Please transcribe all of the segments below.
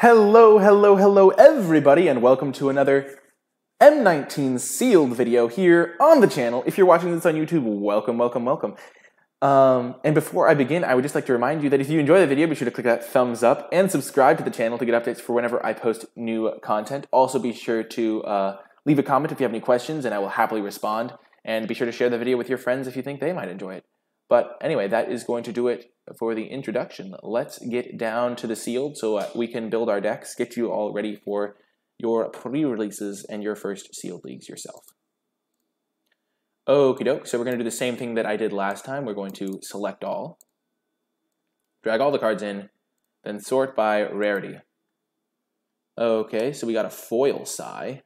Hello everybody, and welcome to another M19 Sealed video here on the channel. If you're watching this on YouTube, welcome. And before I begin, I would just like to remind you that if you enjoy the video, be sure to click that thumbs up and subscribe to the channel to get updates for whenever I post new content. Also be sure to leave a comment if you have any questions, and I will happily respond. And be sure to share the video with your friends if you think they might enjoy it. But anyway, that is going to do it for the introduction. Let's get down to the sealed so we can build our decks, get you all ready for your pre-releases and your first sealed leagues yourself. Okie doke, so we're going to do the same thing that I did last time. We're going to select all, drag all the cards in, then sort by rarity. Okay, so we got a foil Psy.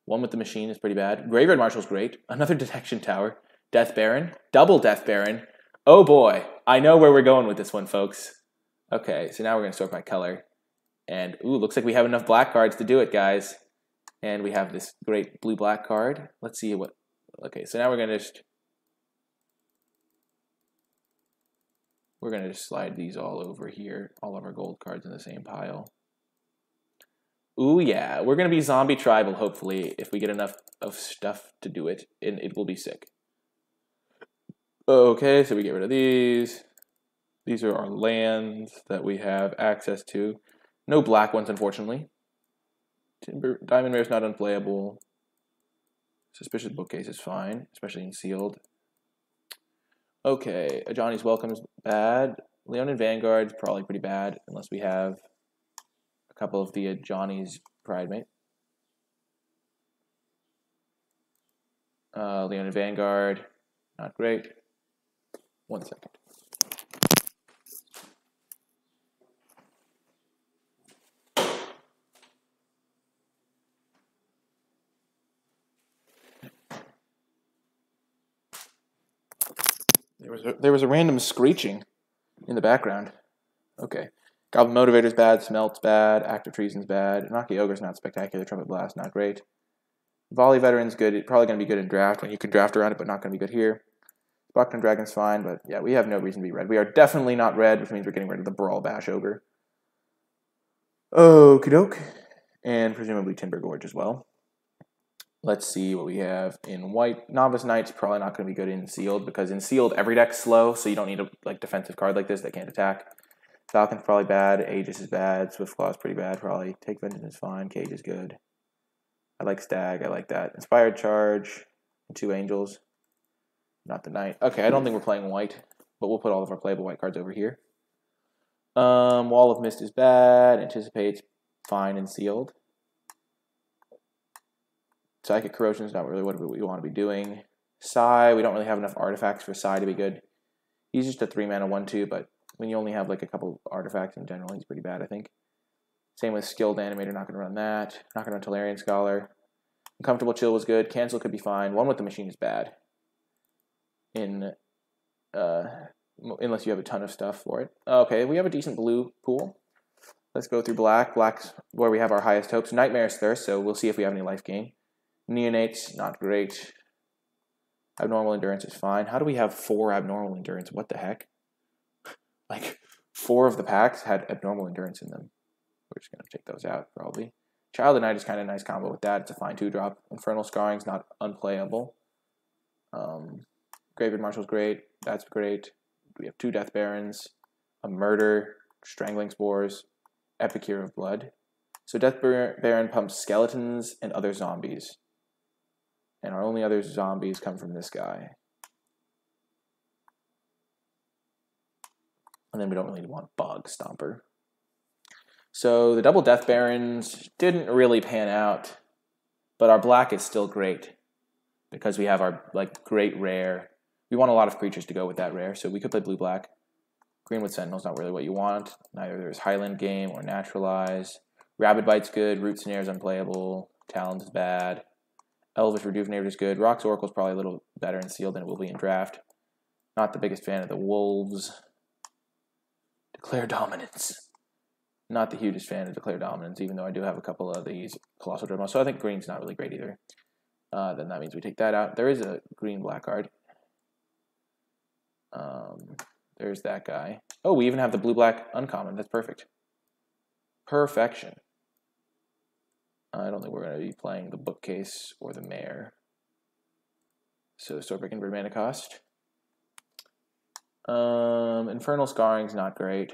One with the machine is pretty bad. Graveyard Marshal's great. Another Detection Tower. Death Baron. Double Death Baron. Oh boy, I know where we're going with this one, folks. Okay, so now we're going to sort by color. And, ooh, looks like we have enough black cards to do it, guys. And we have this great blue-black card. Let's see what... Okay, so now we're going to just slide these all over here. All of our gold cards in the same pile. Ooh, yeah. We're going to be zombie tribal, hopefully, if we get enough of stuff to do it. And it will be sick. Okay, so we get rid of these. These are our lands that we have access to. No black ones, unfortunately. Diamond Rare is not unplayable. Suspicious Bookcase is fine, especially in sealed. Okay, Johnny's Welcome is bad. Leonin Vanguard is probably pretty bad, unless we have a couple of the Johnny's Pridemate. Leonin Vanguard, not great. 1 second. There was a random screeching in the background. Okay. Goblin Motivator's bad, Smelt's bad, Active Treason's bad, Anarchy Ogre's not spectacular, Trumpet Blast not great. Volley Veteran's good, it's probably going to be good in draft, when you can draft around it, but not going to be good here. Sparkling Dragon's fine, but yeah, we have no reason to be red. We are definitely not red, which means we're getting rid of the Brawl Bash Ogre. Okie doke. And presumably Timber Gorge as well. Let's see what we have in white. Novice Knight's probably not going to be good in sealed, because in sealed every deck's slow, so you don't need a defensive card like this that can't attack. Falcon's probably bad. Aegis is bad. Swiftclaw's pretty bad, probably. Take Vengeance is fine. Cage is good. I like Stag. I like that. Inspired Charge. 2 Angels. Not the Knight. Okay, I don't think we're playing white, but we'll put all of our playable white cards over here. Wall of Mist is bad. Anticipate's fine and sealed. Psychic Corrosion is not really what we want to be doing. Psy, we don't really have enough artifacts for Psy to be good. He's just a 3-mana 1/2, but when you only have like a couple artifacts in general, he's pretty bad, I think. Same with Skilled Animator, not going to run that. Not going to run Tolarian Scholar. Uncomfortable Chill was good. Cancel could be fine. One with the Machine is bad. Unless you have a ton of stuff for it. Okay, we have a decent blue pool. Let's go through black. Black's where we have our highest hopes. Nightmare's Thirst, so we'll see if we have any life gain. Neonates, not great. Abnormal Endurance is fine. How do we have 4 Abnormal Endurance? What the heck? Like, 4 of the packs had Abnormal Endurance in them. We're just going to take those out, probably. Child of Night is kind of a nice combo with that. It's a fine 2-drop. Infernal Scarring's not unplayable. Graveyard Marshal's great. That's great. We have 2 Death Barons, a Murder, Strangling Spores, Epicure of Blood. So Death Baron pumps skeletons and other zombies. And our only other zombies come from this guy. And then we don't really want Bog Stomper. So the double Death Barons didn't really pan out. But our black is still great. Because we have our great rare. We want a lot of creatures to go with that rare, so we could play blue-black. Green with Sentinel's not really what you want. Neither there's Highland Game or Naturalize. Rabid Bite's good. Root Snare's unplayable. Talon's bad. Elvish Rejuvenator is good. Rock's Oracle's probably a little better in sealed than it will be in draft. Not the biggest fan of the Wolves. Declare Dominance. Not the hugest fan of Declare Dominance, even though I do have a couple of these Colossal Dreadnoughts. So I think green's not really great either. Then that means we take that out. There is a green-black card. There's that guy. Oh, we even have the blue-black uncommon. That's perfect. Perfection. I don't think we're going to be playing the bookcase or the mayor. So Swordbreak and mana cost. Infernal Scarring's not great.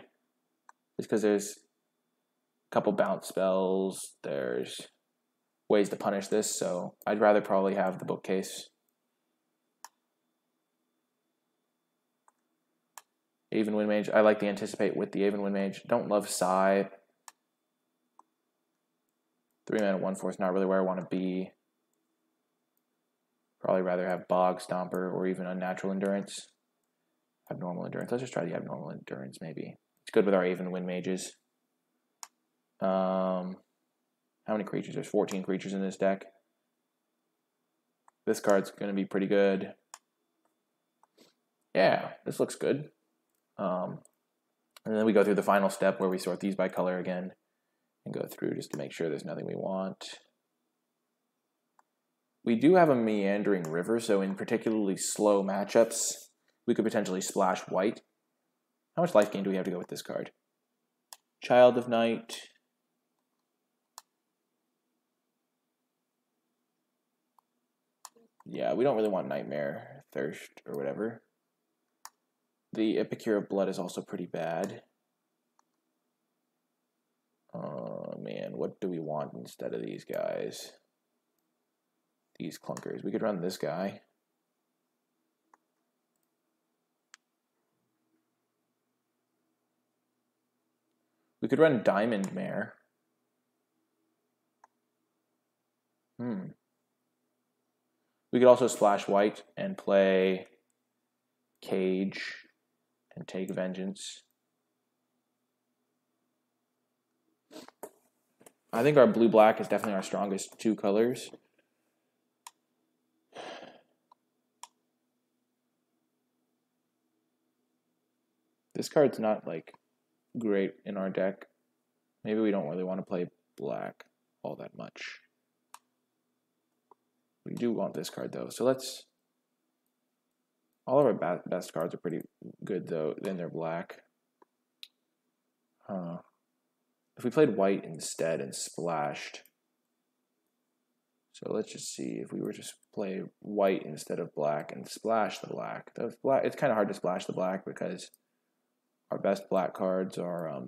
Just because there's a couple bounce spells. There's ways to punish this, so I'd rather probably have the bookcase. Even Wind Mage. I like the Anticipate with the Aven Wind Mage. Don't love Sigh. 3 mana 1/4 is not really where I want to be. Probably rather have Bog Stomper or even Unnatural Endurance. Abnormal Endurance. Let's just try the Abnormal Endurance maybe. It's good with our Aven Wind Mages. How many creatures? There's 14 creatures in this deck. This card's going to be pretty good. Yeah, this looks good. And then we go through the final step where we sort these by color again and go through just to make sure there's nothing we want. We do have a Meandering River, so in particularly slow matchups, we could potentially splash white. How much life gain do we have to go with this card? Child of Night. Yeah, we don't really want Nightmare, Thirst, or whatever. The Epicure of Blood is also pretty bad. Oh man, what do we want instead of these guys? These clunkers. We could run this guy. We could run Diamond Mare. We could also splash white and play Cage and take Vengeance. I think our blue-black is definitely our strongest two colors. This card's not like great in our deck. Maybe we don't really want to play black all that much. We do want this card though, so let's. All of our best cards are pretty good though. Then they're black. If we played white instead and splashed. So let's just see if we were to play white instead of black and splash the black. It's kind of hard to splash the black because our best black cards are.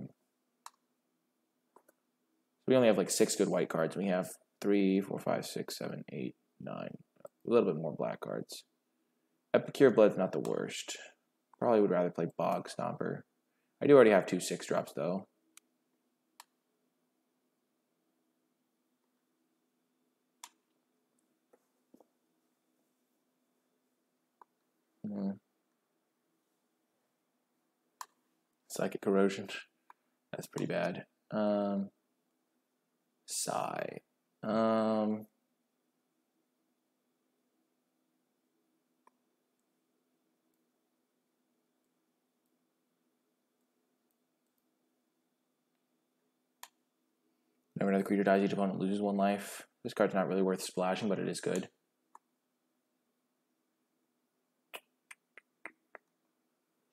We only have like 6 good white cards. We have 3, 4, 5, 6, 7, 8, 9. A little bit more black cards. Epicure Blood's not the worst. Probably would rather play Bog Stomper. I do already have 2 6-drops though. Psychic Corrosion. That's pretty bad. Sigh. Whenever another creature dies, each opponent loses 1 life. This card's not really worth splashing, but it is good.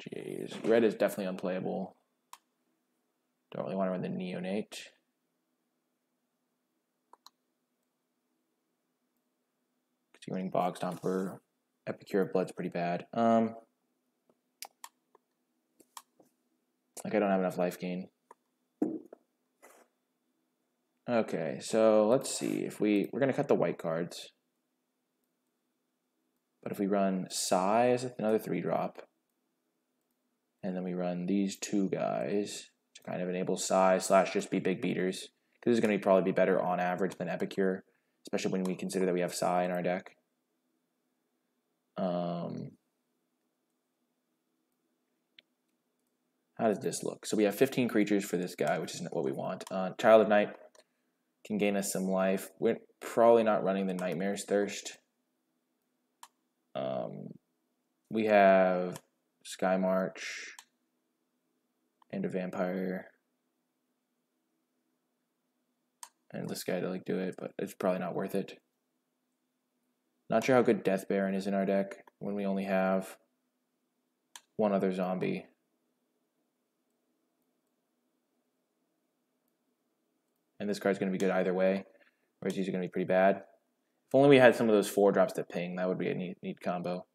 Jeez. Red is definitely unplayable. Don't really want to run the Neonate. Continuing Bog Stomper. Epicure of Blood's pretty bad. Like I don't have enough life gain. Okay, so let's see. If we're going to cut the white cards. But if we run Sigh as another 3-drop, and then we run these 2 guys to kind of enable Sigh / just be big beaters, because this is going to probably be better on average than Epicure, especially when we consider that we have Sigh in our deck. How does this look? So we have 15 creatures for this guy, which isn't what we want. Child of Night can gain us some life. We're probably not running the Nightmare's Thirst. We have Sky March and a Vampire. And this guy to like do it, but it's probably not worth it. Not sure how good Death Baron is in our deck when we only have 1 other zombie. And this card's going to be good either way, whereas these are going to be pretty bad. If only we had some of those 4-drops that ping, that would be a neat combo.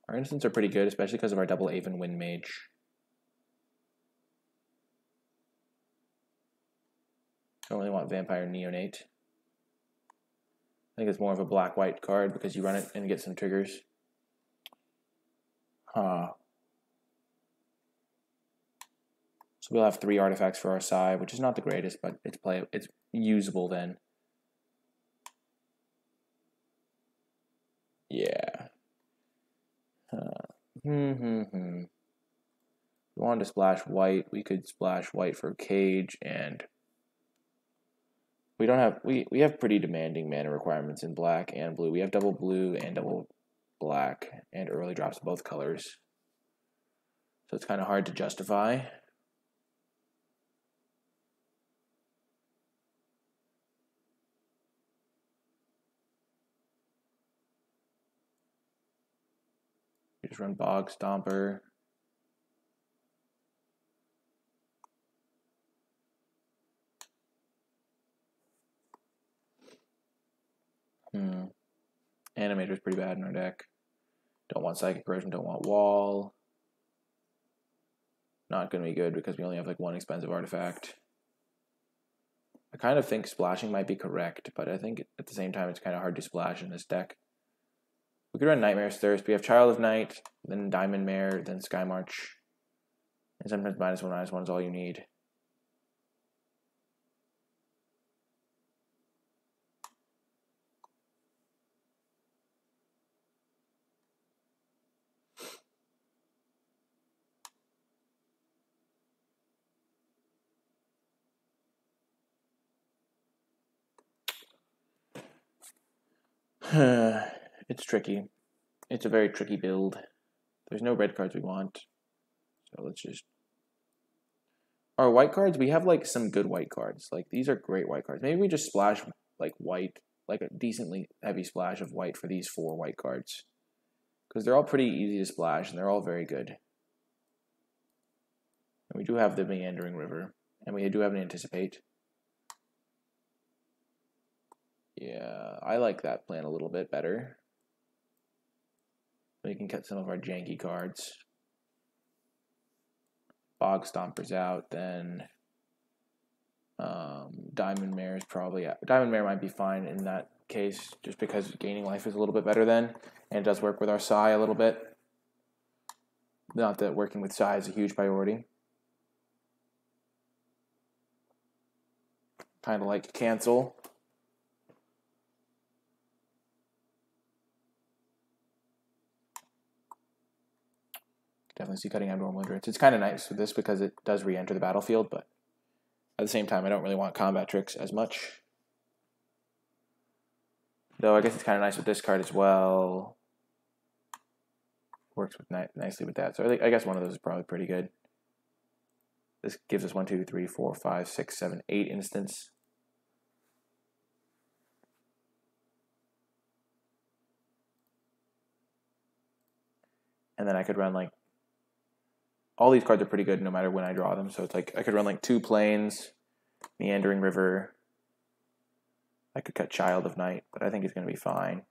Our instants are pretty good, especially because of our double Aven Wind Mage. Don't really want Vampire Neonate. I think it's more of a black-white card because you run it and get some triggers. So we'll have 3 artifacts for our side, which is not the greatest, but it's usable then. Yeah. If we wanted to splash white, we could splash white for Cage, and we don't have we have pretty demanding mana requirements in black and blue. We have double blue and double black and early drops of both colors. So it's kind of hard to justify. We just run Bog Stomper. Animator's pretty bad in our deck. Don't want Psychic Erosion, don't want Wall. Not going to be good because we only have like 1 expensive artifact. I kind of think splashing might be correct, but I think at the same time it's kind of hard to splash in this deck. We could run Nightmare's Thirst. We have Child of Night, then Diamond Mare, then Sky March. And sometimes -1/-1 is all you need. It's tricky. It's a very tricky build. There's no red cards we want. So let's just... Our white cards, we have like some good white cards. Like these are great white cards. Maybe we just splash like white, like a decently heavy splash of white for these 4 white cards. Because they're all pretty easy to splash and they're all very good. And we do have the Meandering River. And we do have an Anticipate. Yeah, I like that plan a little bit better. We can cut some of our janky cards. Bog Stomper's out, then Diamond Mare is probably out. Diamond Mare might be fine in that case, just because gaining life is a little bit better then, and it does work with our Psy a little bit. Not that working with Psy is a huge priority. Kind of like cancel. Definitely see cutting Abnormal Endurance. It's kind of nice with this because it does re-enter the battlefield, but at the same time, I don't really want combat tricks as much. Though I guess it's kind of nice with this card as well. Works with nicely with that. So I guess one of those is probably pretty good. This gives us 1, 2, 3, 4, 5, 6, 7, 8 instants. And then I could run like... All these cards are pretty good no matter when I draw them. So it's like I could run like 2 Plains, Meandering River. I could cut Child of Night, but I think it's going to be fine.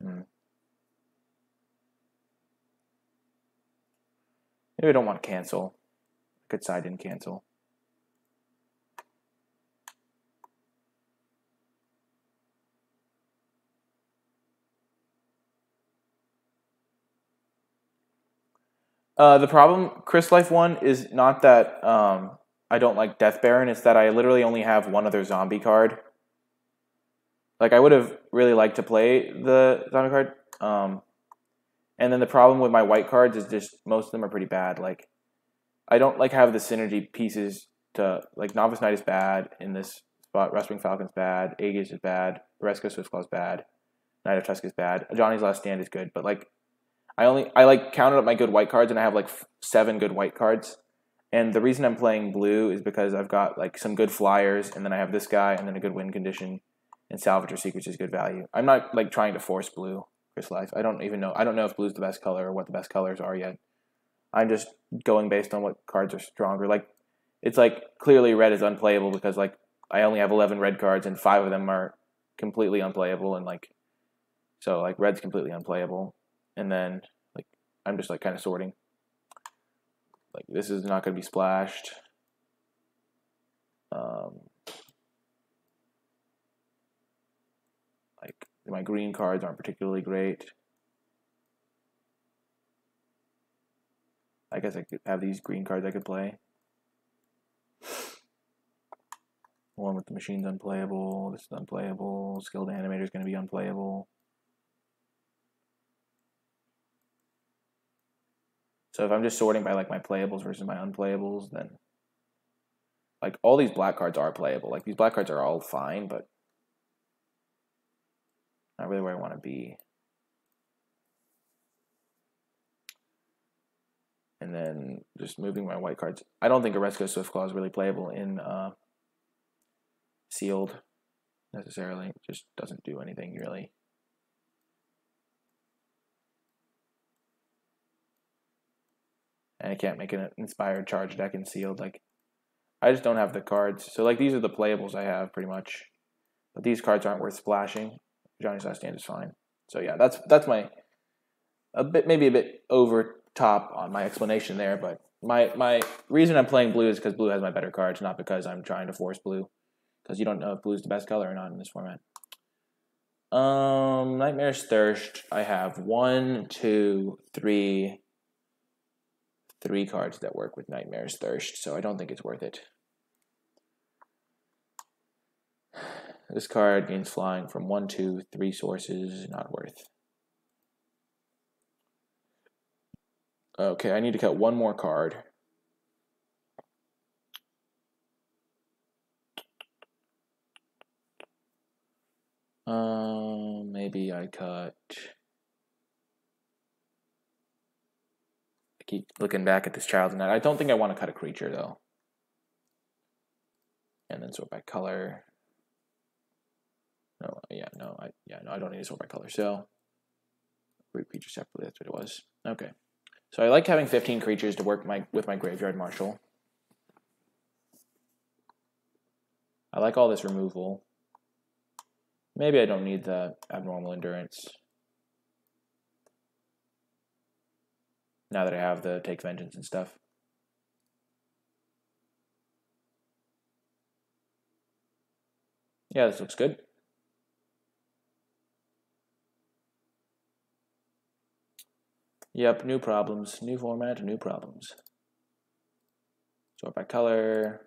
Maybe I don't want cancel. I could side in cancel. The problem, Chris Life 1, is not that I don't like Death Baron. It's that I literally only have 1 other zombie card. Like, I would have really liked to play the zombie card. And then the problem with my white cards is just most of them are pretty bad. Like, I don't like have the synergy pieces to... Like, Novice Knight is bad in this spot. Rustwing Falcon's bad. Aegis is bad. Beresco Swiftclaw's bad. Knight of Tusk is bad. Johnny's Last Stand is good, but like I like counted up my good white cards, and I have like 7 good white cards. And the reason I'm playing blue is because I've got like some good flyers, and then I have this guy, and then a good win condition, and Salvager Secrets is good value. I'm not like trying to force blue, Chris Life. I don't even know. I don't know if blue's the best color or what the best colors are yet. I'm just going based on what cards are stronger. Like it's like clearly red is unplayable because like I only have 11 red cards and 5 of them are completely unplayable, and like so like red's completely unplayable. And then like I'm just like kind of sorting. Like this is not going to be splashed. Like my green cards aren't particularly great. I guess I could have these green cards I could play. One with the machine's unplayable. This is unplayable. Skilled Animator is going to be unplayable. So if I'm just sorting by like my playables versus my unplayables, then like all these black cards are playable. Like these black cards are all fine, but not really where I want to be. And then just moving my white cards. I don't think Oresco Swiftclaw is really playable in Sealed necessarily. It just doesn't do anything really. And I can't make an inspired charge deck in Sealed. Like I just don't have the cards. So like these are the playables I have pretty much. But these cards aren't worth splashing. Johnny's Last Stand is fine. So yeah, that's my maybe a bit over top on my explanation there, but my reason I'm playing blue is because blue has my better cards, not because I'm trying to force blue. Because you don't know if blue is the best color or not in this format. Nightmare's Thirst. I have 1, 2, 3 cards that work with Nightmare's Thirst, so I don't think it's worth it. This card gains flying from 1, 2, 3 sources. Not worth. Okay, I need to cut one more card. Maybe I cut. I keep looking back at this Child's Net. I don't think I want to cut a creature though. And then sort by color. No, I don't need to sort by color. So, group creature separately. That's what it was. Okay. So I like having 15 creatures to work with my Graveyard Marshal. I like all this removal. Maybe I don't need the Abnormal Endurance. Now that I have the Take Vengeance and stuff. Yeah, this looks good. Yep, new problems. New format, new problems. Sort by color.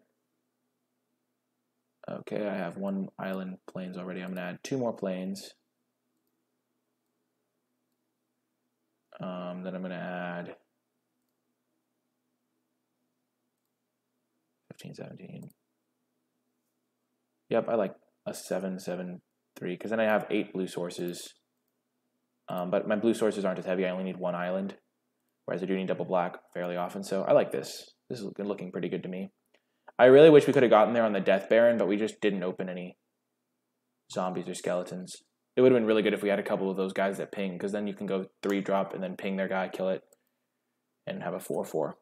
Okay, I have 1 island plains already. I'm going to add 2 more plains. Then I'm going to add 15, 17. Yep, I like a 7, 7, 3, because then I have 8 blue sources. But my blue sources aren't as heavy. I only need 1 island, whereas I do need double black fairly often. So I like this. This is looking pretty good to me. I really wish we could have gotten there on the Death Baron, but we just didn't open any zombies or skeletons. It would have been really good if we had a couple of those guys that ping, because then you can go 3-drop and then ping their guy, kill it, and have a 4/4.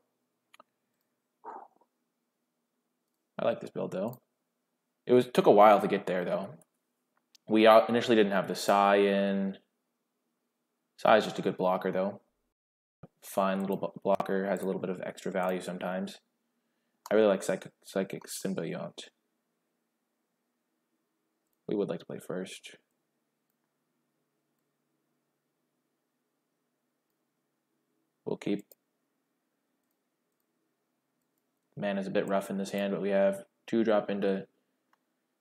I like this build though. It took a while to get there though. We initially didn't have the Psy in. Psy is just a good blocker though. Fun little blocker, has a little bit of extra value sometimes. I really like Psychic Symbiote. We would like to play first. We'll keep. Mana's a bit rough in this hand, but we have 2-drop into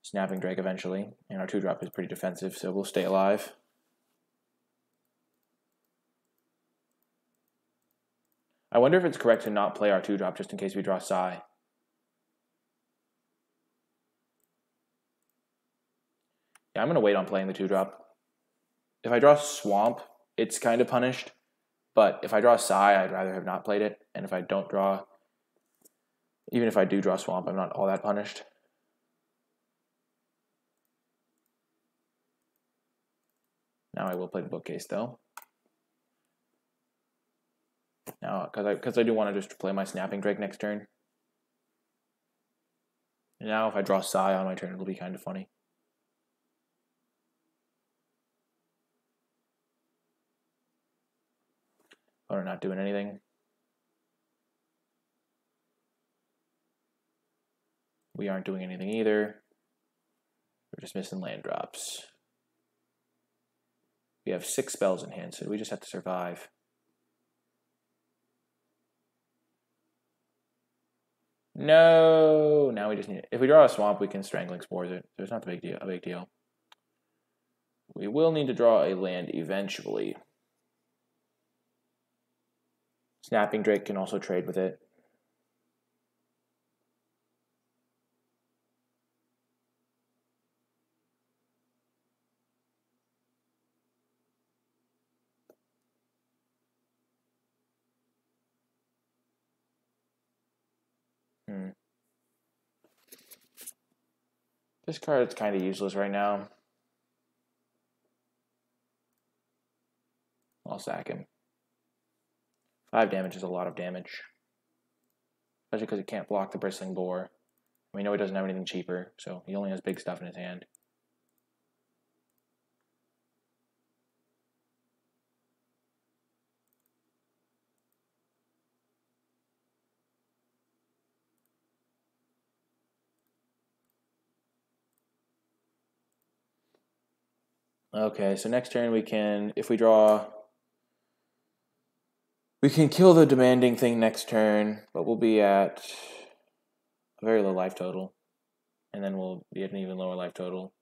Snapping Drake eventually, and our 2-drop is pretty defensive, so we'll stay alive. I wonder if it's correct to not play our 2-drop just in case we draw Psy. Yeah, I'm going to wait on playing the 2-drop. If I draw Swamp, it's kind of punished. But if I draw Sigh, I'd rather have not played it. And if I don't draw, even if I do draw Swamp, I'm not all that punished. Now I will play the Bookcase, though. Now, because I do want to just play my Snapping Drake next turn. And now if I draw Sigh on my turn, it'll be kind of funny. Or not doing anything. We aren't doing anything either. We're just missing land drops. We have 6 spells in hand, so we just have to survive. No! Now we just need it. If we draw a Swamp, we can Strangling Spores it. So it's not a big deal. We will need to draw a land eventually. Snapping Drake can also trade with it. This card is kind of useless right now. I'll sack him. 5 damage is a lot of damage. Especially because he can't block the Bristling Boar. We know he doesn't have anything cheaper, so he only has big stuff in his hand. Okay, so next turn we can, if we draw, we can kill the Demanding thing next turn, but we'll be at a very low life total. And then we'll be at an even lower life total.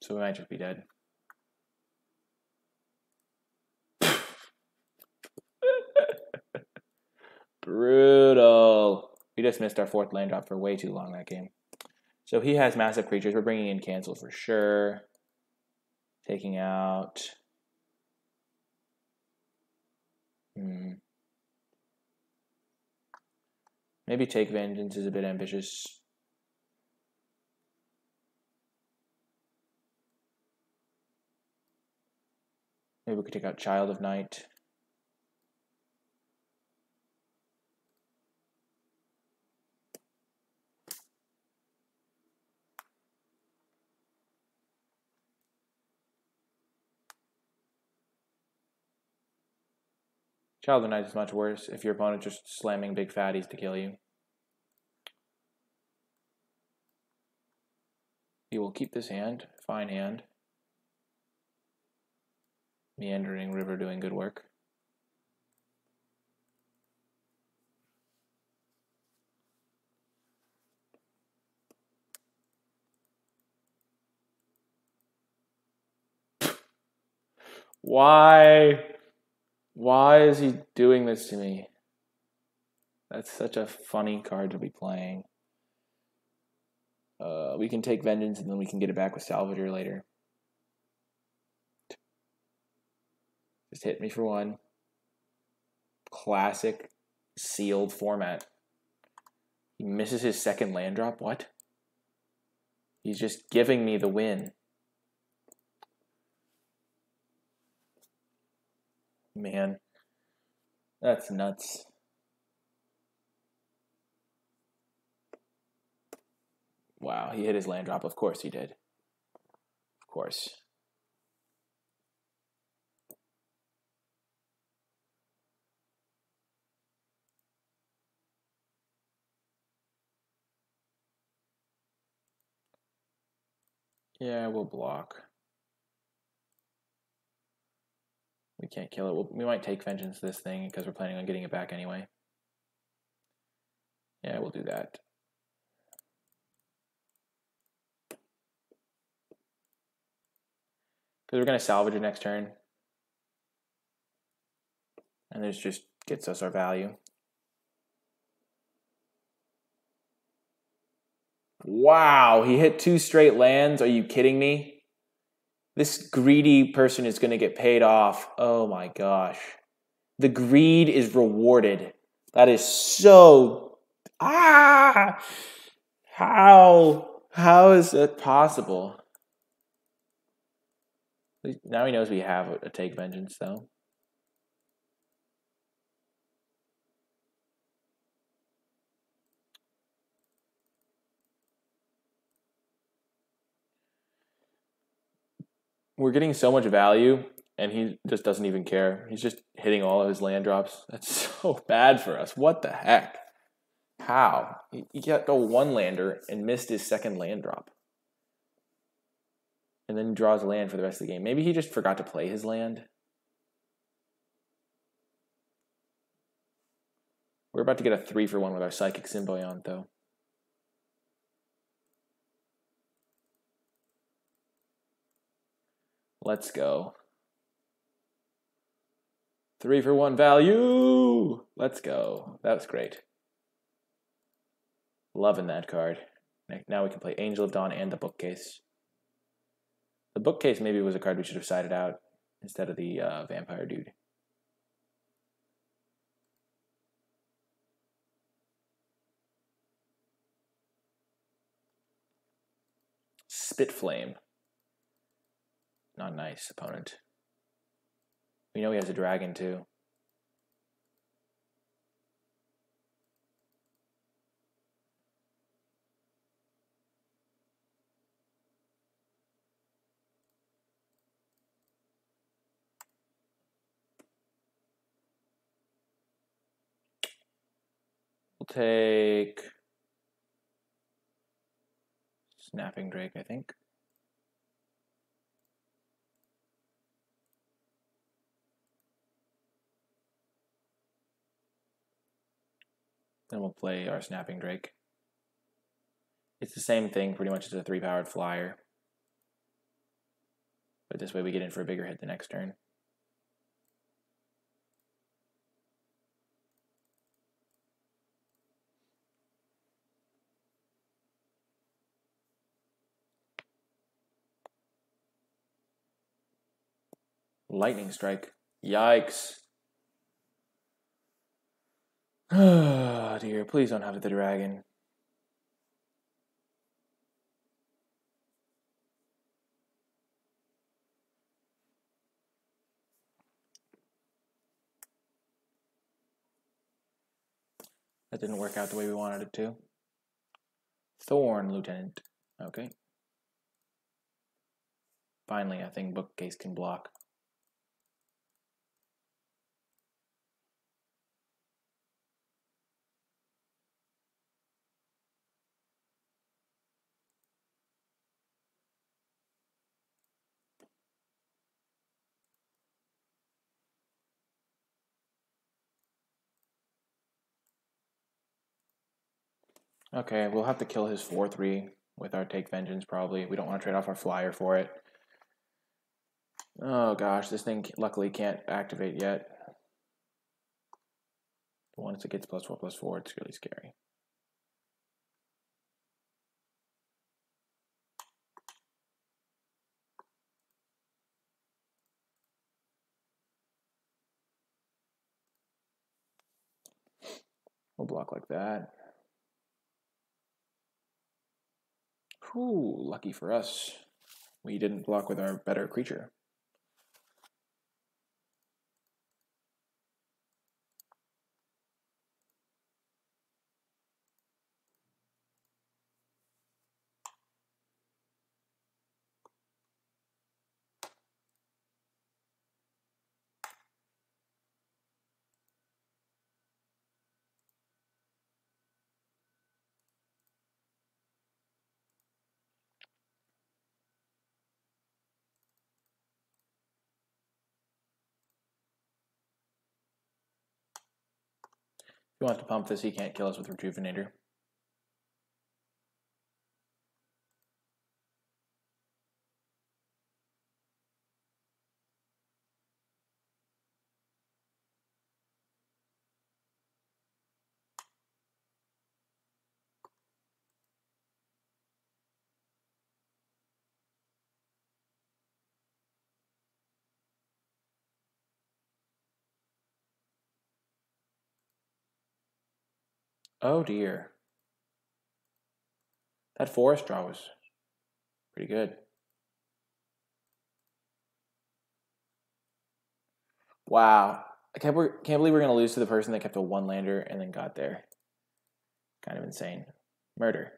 So we might just be dead. Brutal. We just missed our 4th land drop for way too long that game. So he has massive creatures. We're bringing in Cancel for sure. Taking out... Maybe Take Vengeance is a bit ambitious. Maybe we could take out Child of Night. Child of Night is much worse if your opponent's just slamming big fatties to kill you. He will keep this hand. Fine hand. Meandering River doing good work. Why? Why is he doing this to me? That's such a funny card to be playing. We can take Vengeance and then we can get it back with Salvager later. Just hit me for 1. Classic sealed format. He misses his 2nd land drop? What? He's just giving me the win. Man, that's nuts. Wow, he hit his land drop. Of course he did. Of course. Yeah, we'll block. We can't kill it. We might take Vengeance this thing because we're planning on getting it back anyway. Yeah, we'll do that. Because we're going to salvage it next turn. And this just gets us our value. Wow, he hit 2 straight lands. Are you kidding me? This greedy person is going to get paid off. Oh my gosh. The greed is rewarded. That is so... Ah! How? How is it possible? Now he knows we have a take vengeance, though. We're getting so much value, and he just doesn't even care. He's just hitting all of his land drops. That's so bad for us. What the heck? How? He got go 1-lander and missed his second land drop. And then draws land for the rest of the game. Maybe he just forgot to play his land. We're about to get a 3-for-1 with our Psychic Symbiont, though. Let's go. 3-for-1 value! Let's go. That was great. Loving that card. Now we can play Angel of Dawn and the Bookcase. The Bookcase maybe was a card we should have sided out instead of the Vampire Dude. Spitflame. Not nice, opponent. We know he has a dragon, too. We'll take Snapping Drake, I think. Then we'll play our Snapping Drake. It's the same thing, pretty much as a 3-powered flyer. But this way we get in for a bigger hit the next turn. Lightning Strike. Yikes. Oh dear, please don't have the dragon. That didn't work out the way we wanted it to. Thorn, Lieutenant. Okay. Finally, I think Bookcase can block. Okay, we'll have to kill his 4-3 with our Take Vengeance, probably. We don't want to trade off our flyer for it. Oh gosh, this thing luckily can't activate yet. Once it gets +4/+4, it's really scary. We'll block like that. Whew, lucky for us. We didn't block with our better creature. If he wants to pump this, he can't kill us with Rejuvenator. Oh dear. That forest draw was pretty good. Wow. I can't believe we're going to lose to the person that kept a one lander and then got there. Kind of insane. Murder.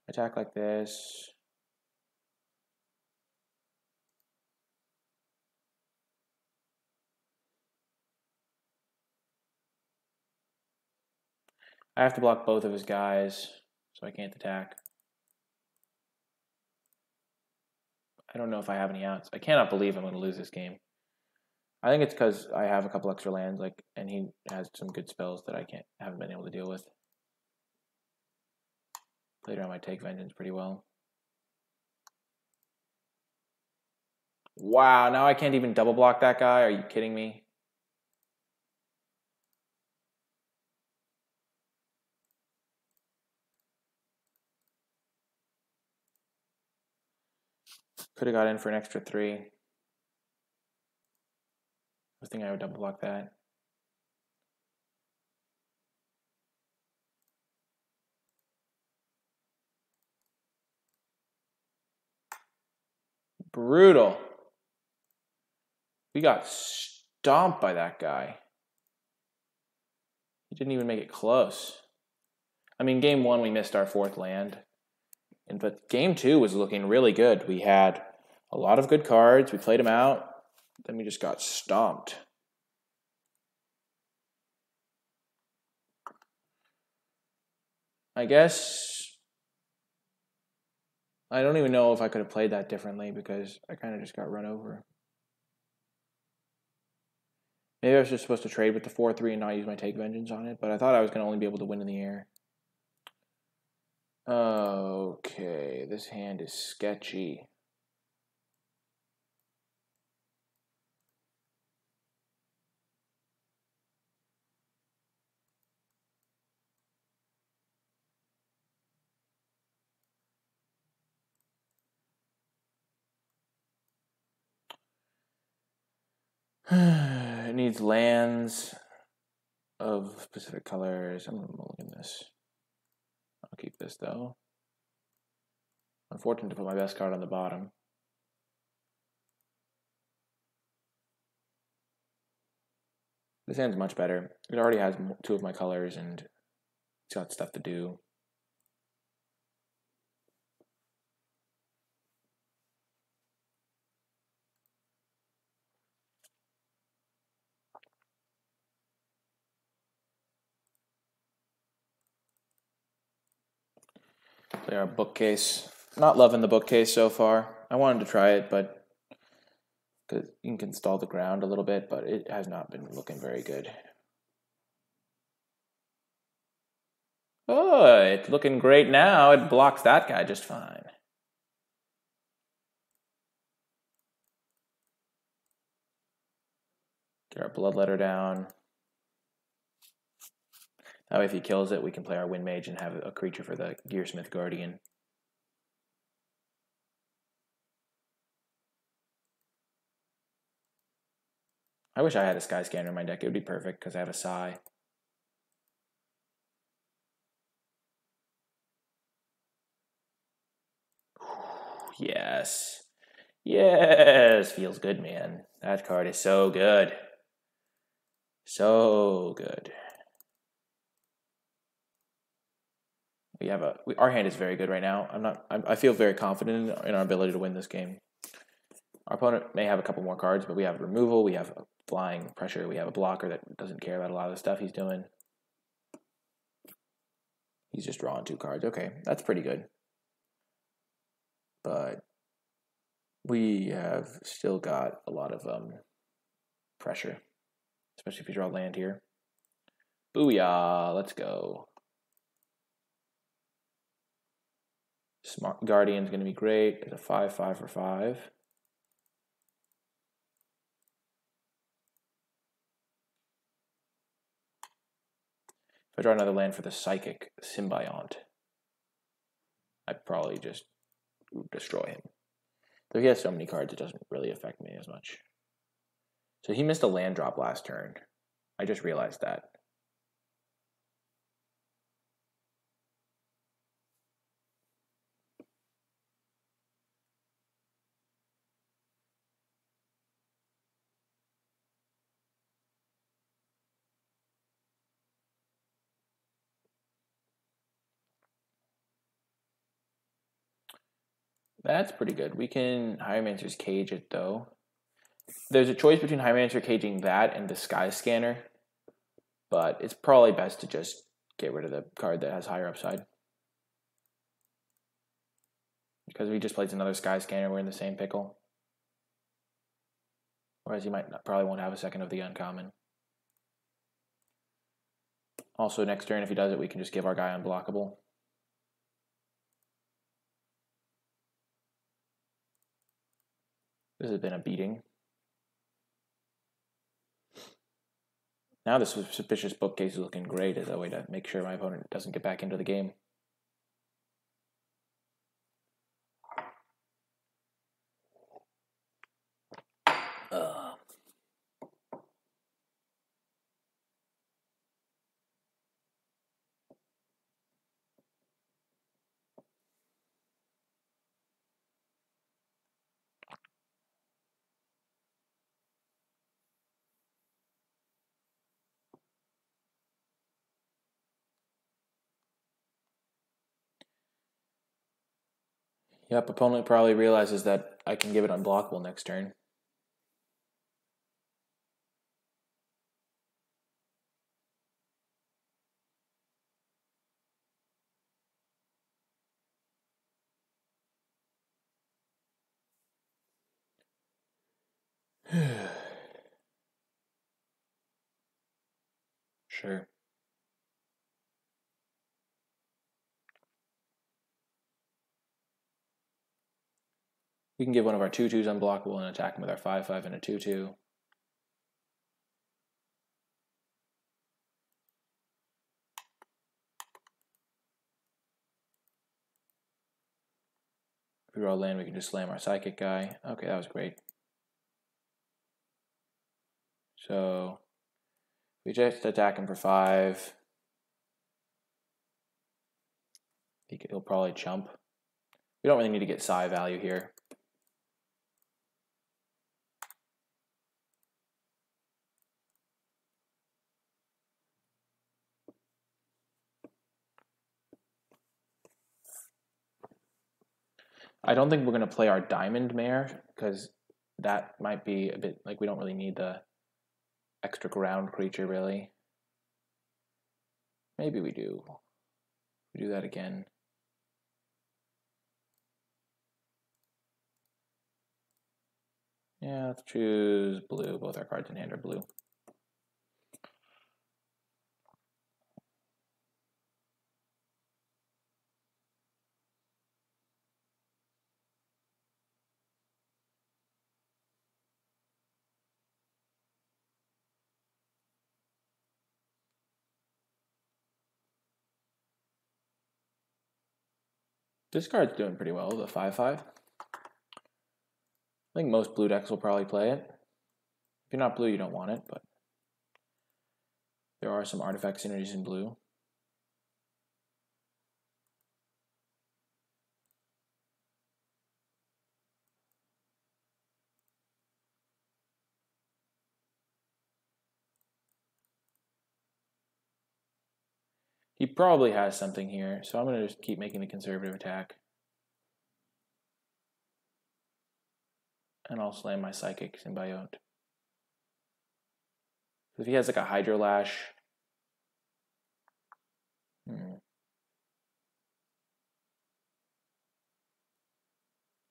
Attack like this. I have to block both of his guys, so I can't attack. I don't know if I have any outs. I cannot believe I'm going to lose this game. I think it's because I have a couple extra lands, and he has some good spells that I haven't been able to deal with. Later I might take Vengeance pretty well. Wow, now I can't even double block that guy? Are you kidding me? Could have got in for an extra 3. I was thinking I would double block that. Brutal. We got stomped by that guy. He didn't even make it close. I mean, game 1 we missed our 4th land. But game 2 was looking really good. We had a lot of good cards. We played them out. Then we just got stomped. I guess I don't even know if I could have played that differently because I kind of just got run over. Maybe I was just supposed to trade with the 4-3 and not use my take vengeance on it, but I thought I was going to only be able to win in the air. Okay, this hand is sketchy. It needs lands of specific colors. I'm mulligan this. I'll keep this though. Unfortunate to put my best card on the bottom. This hand's much better. It already has 2 of my colors and it's got stuff to do. Play our bookcase. Not loving the bookcase so far. I wanted to try it, but because you can install the ground a little bit, but it has not been looking very good. Oh, it's looking great now. It blocks that guy just fine. Get our bloodletter down. That way if he kills it, we can play our Wind Mage and have a creature for the Gearsmith Guardian. I wish I had a Sky Scanner in my deck. It would be perfect because I have a Psy. Yes. Yes. Feels good, man. That card is so good. So good. We have our hand is very good right now. I feel very confident in our ability to win this game. Our opponent may have a couple more cards, but we have removal, we have a flying pressure, we have a blocker that doesn't care about a lot of the stuff he's doing. He's just drawing 2 cards. Okay, that's pretty good. But we have still got a lot of pressure, especially if you draw land here. Booyah, let's go. Smart Guardian's going to be great. It's a 5/5 for 5. If I draw another land for the Psychic Symbiont, I'd probably just destroy him. Though he has so many cards, it doesn't really affect me as much. So he missed a land drop last turn. I just realized that. That's pretty good. We can Hieromancer's Cage it, though. There's a choice between Hieromancer caging that and Disguise Scanner, but it's probably best to just get rid of the card that has higher upside. Because if he just plays another Sky Scanner, we're in the same pickle. Whereas he probably won't have a second of the uncommon. Also, next turn, if he does it, we can just give our guy unblockable. This has been a beating. Now this suspicious bookcase is looking great as a way to make sure my opponent doesn't get back into the game. Yep, opponent probably realizes that I can give it unblockable next turn. Sure. We can give one of our 2/2s unblockable and attack him with our 5/5 and a 2/2. If we roll land, we can just slam our Psychic guy. Okay, that was great. So we just attack him for 5. He'll probably chump. We don't really need to get psi value here. I don't think we're going to play our Diamond Mare because that might be a bit like we don't really need the extra ground creature really. Maybe we do. We do that again. Yeah, let's choose blue. Both our cards in hand are blue. This card's doing pretty well, the 5/5. I think most blue decks will probably play it. If you're not blue, you don't want it, but there are some artifact synergies in blue. He probably has something here, so I'm going to just keep making the conservative attack. And I'll slam my Psychic Symbiote. If he has like a Hydro Lash...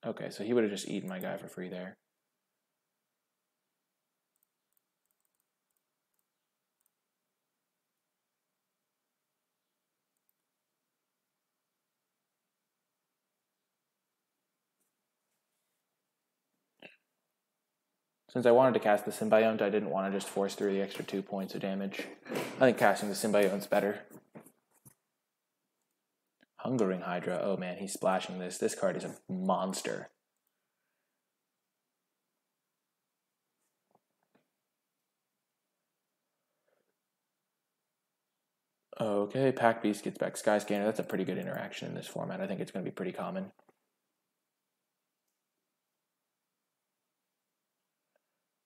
Okay, so he would have just eaten my guy for free there. Since I wanted to cast the Symbiont, I didn't want to just force through the extra 2 points of damage. I think casting the Symbiont's better. Hungering Hydra. Oh man, he's splashing this. This card is a monster. Okay, Pack Beast gets back Sky Scanner. That's a pretty good interaction in this format. I think it's going to be pretty common.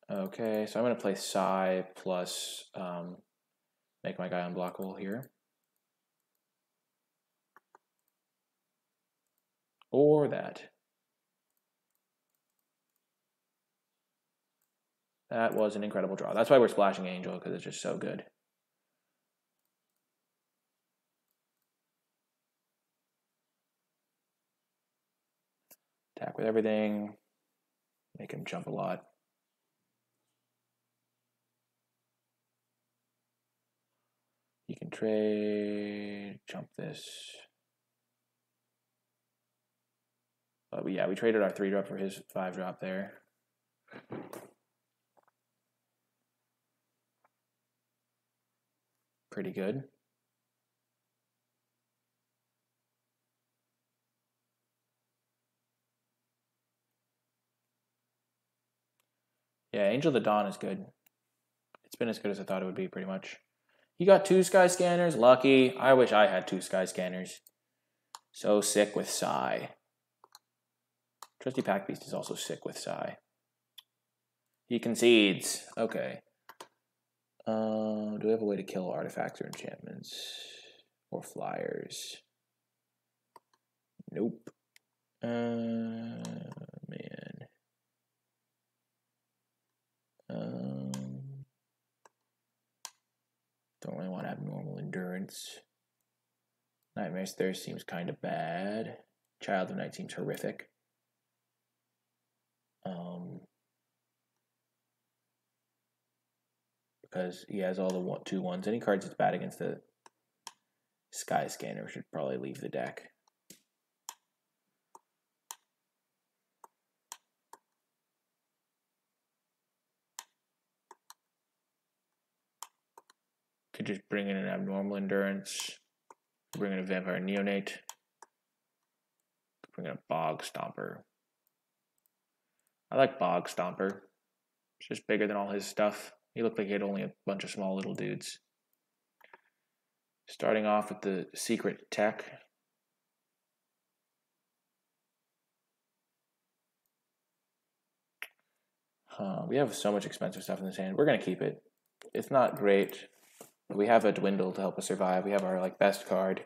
Okay, so I'm going to play Psy plus make my guy unblockable here. Or that. That was an incredible draw. That's why we're splashing Angel, because it's just so good. Attack with everything. Make him jump a lot. You can trade, jump this. But yeah, we traded our 3-drop for his 5-drop there. Pretty good. Yeah, Angel of the Dawn is good. It's been as good as I thought it would be, pretty much. He got 2 Sky Scanners. Lucky. I wish I had 2 Sky Scanners. So sick with Psy. Trusty Pack Beast is also sick with Psy. He concedes. Okay. Do we have a way to kill artifacts or enchantments? Or flyers? Nope. Man. Don't really want to have normal endurance. Nightmare's Thirst seems kind of bad. Child of Night seems horrific. Because he has all the 2 1s. Any cards that's bad against the Sky Scanner should probably leave the deck. Could just bring in an Abnormal Endurance. Bring in a Vampire Neonate. Bring in a Bog Stomper. I like Bog Stomper. It's just bigger than all his stuff. He looked like he had only a bunch of small little dudes. Starting off with the Secret Tech. We have so much expensive stuff in this hand. We're going to keep it. It's not great. But we have a Dwindle to help us survive. We have our best card.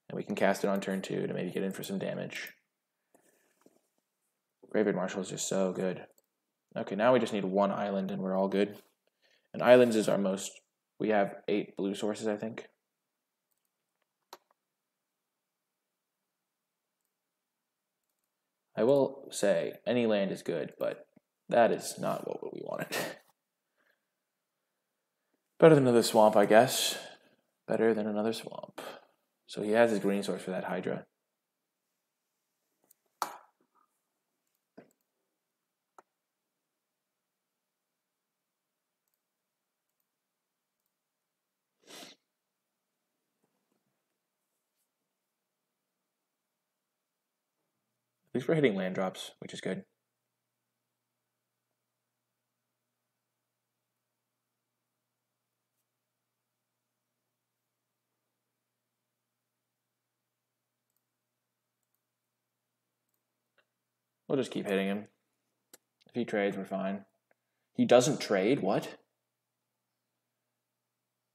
And we can cast it on turn 2 to maybe get in for some damage. Graveyard Marshal is just so good. Okay, now we just need 1 island and we're all good. And islands is our most... We have 8 blue sources, I think. I will say, any land is good, but that is not what we wanted. Better than another swamp, I guess. Better than another swamp. So he has his green source for that Hydra. At least we're hitting land drops, which is good. We'll just keep hitting him. If he trades, we're fine. He doesn't trade? What?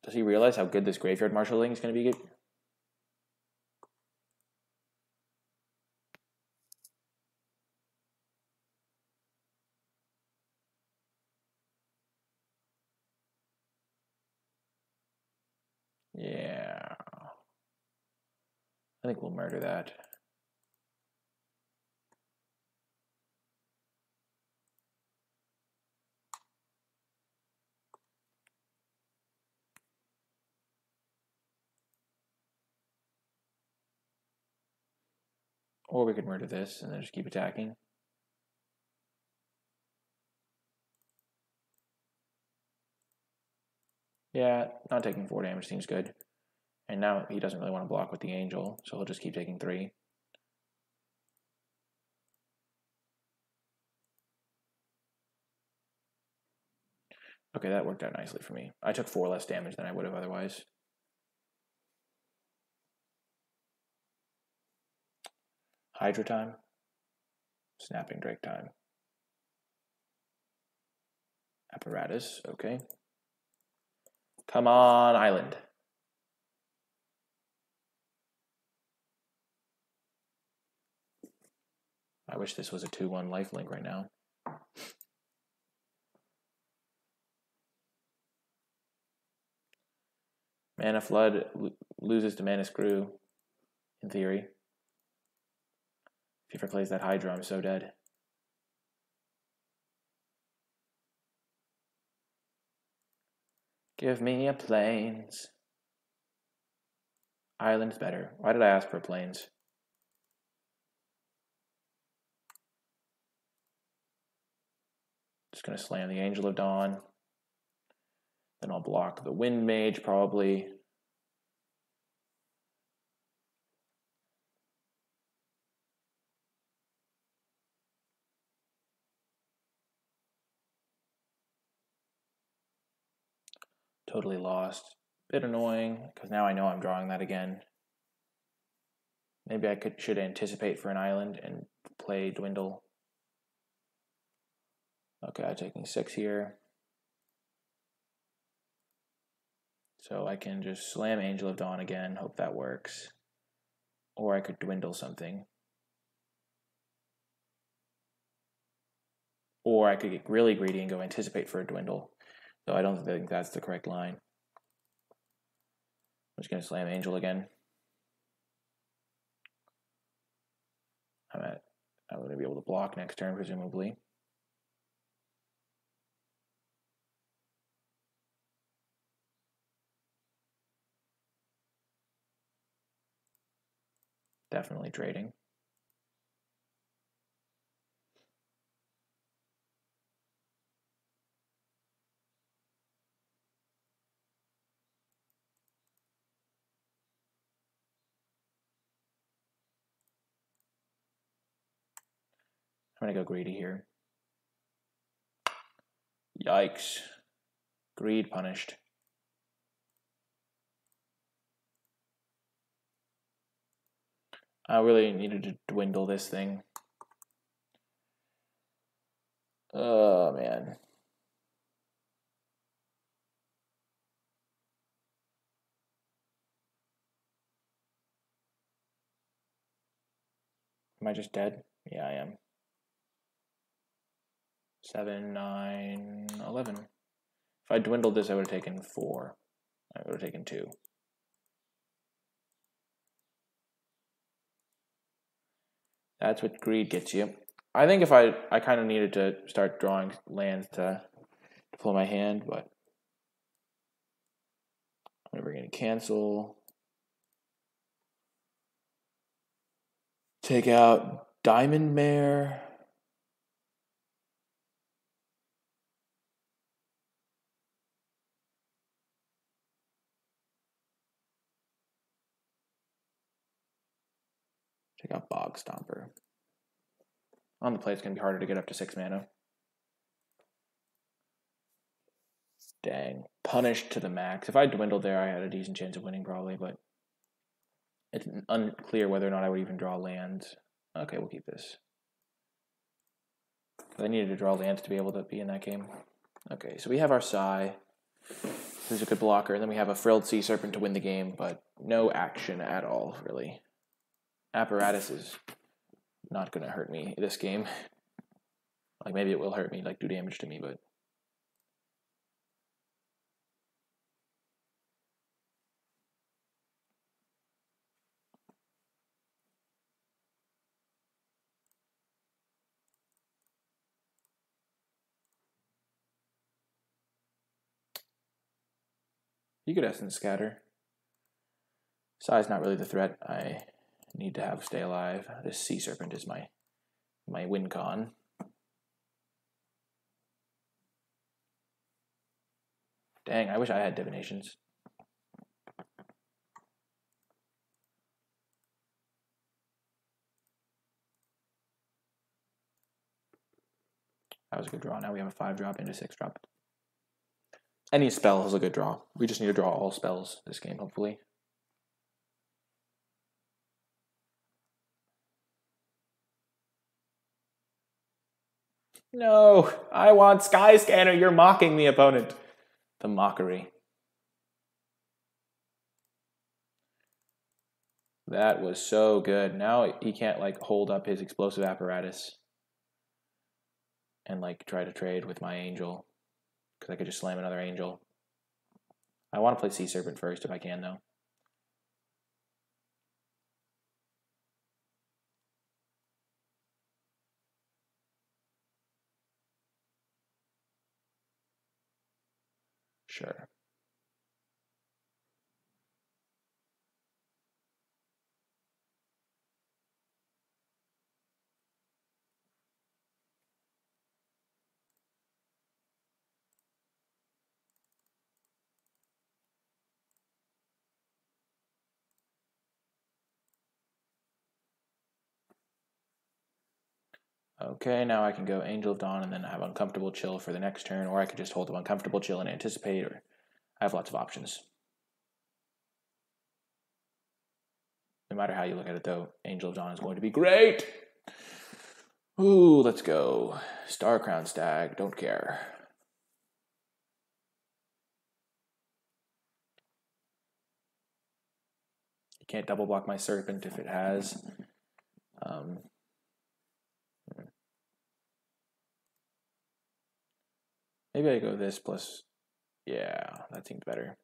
Does he realize how good this graveyard marshalling is going to be? Yeah. I think we'll murder that. Or we could murder this and then just keep attacking. Yeah, not taking 4 damage seems good. And now he doesn't really want to block with the Angel, so he'll just keep taking 3. Okay, that worked out nicely for me. I took 4 less damage than I would have otherwise. Hydra time. Snapping Drake time. Apparatus, okay. Come on, island. I wish this was a 2-1 lifelink right now. Mana Flood loses to Mana Screw, in theory. If he ever plays that Hydra, I'm so dead. Give me a plains. Island's better. Why did I ask for plains? Just going to slam the Angel of Dawn. Then I'll block the Wind Mage, probably. Totally lost. Bit annoying, because now I know I'm drawing that again. Maybe I should anticipate for an island and play Dwindle. Okay, I'm taking 6 here. So I can just slam Angel of Dawn again, hope that works. Or I could Dwindle something. Or I could get really greedy and go anticipate for a Dwindle. So I don't think that's the correct line. I'm just going to slam Angel again. I'm going to be able to block next turn, presumably. Definitely trading. I'm going to go greedy here. Yikes. Greed punished. I really needed to dwindle this thing. Oh, man. Am I just dead? Yeah, I am. 7, 9, 11. If I dwindled this, I would have taken 4. I would have taken 2. That's what greed gets you. I think if I kind of needed to start drawing lands to pull my hand, but I'm never going to cancel. Take out Diamond Mare. Take out Bog Stomper. On the play, it's going to be harder to get up to 6 mana. Dang. Punished to the max. If I dwindled there, I had a decent chance of winning probably, but it's unclear whether or not I would even draw lands. Okay, we'll keep this. I needed to draw lands to be able to be in that game. Okay, so we have our Sai. This is a good blocker. And then we have a Frilled Sea Serpent to win the game, but no action at all, really. Apparatus is not going to hurt me this game. Like, maybe it will hurt me, like, do damage to me, but... You could Essence Scatter. Sai's not really the threat I need to have stay alive. This Sea Serpent is my win con. Dang, I wish I had divinations. That was a good draw. Now we have a 5-drop into 6-drop. Any spell is a good draw. We just need to draw all spells this game, hopefully. No, I want Sky Scanner. You're mocking the opponent. The mockery. That was so good. Now he can't like hold up his explosive apparatus and like try to trade with my angel, because I could just slam another angel. I want to play Sea Serpent first if I can, though. Sure. Okay, now I can go Angel of Dawn and then have Uncomfortable Chill for the next turn, or I could just hold them Uncomfortable Chill and anticipate, or I have lots of options. No matter how you look at it, though, Angel of Dawn is going to be great! Ooh, let's go. Star Crown Stag, don't care. You can't double block my Serpent if it has. Maybe I go this plus, yeah, that seems better.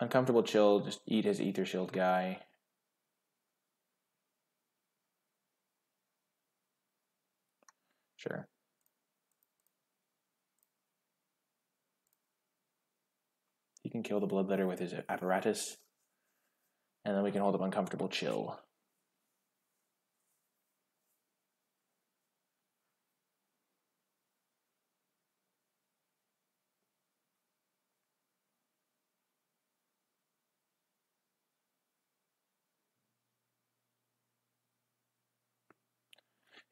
Uncomfortable Chill, just eat his Ether Shield guy. Sure. He can kill the Bloodletter with his apparatus. And then we can hold up Uncomfortable Chill.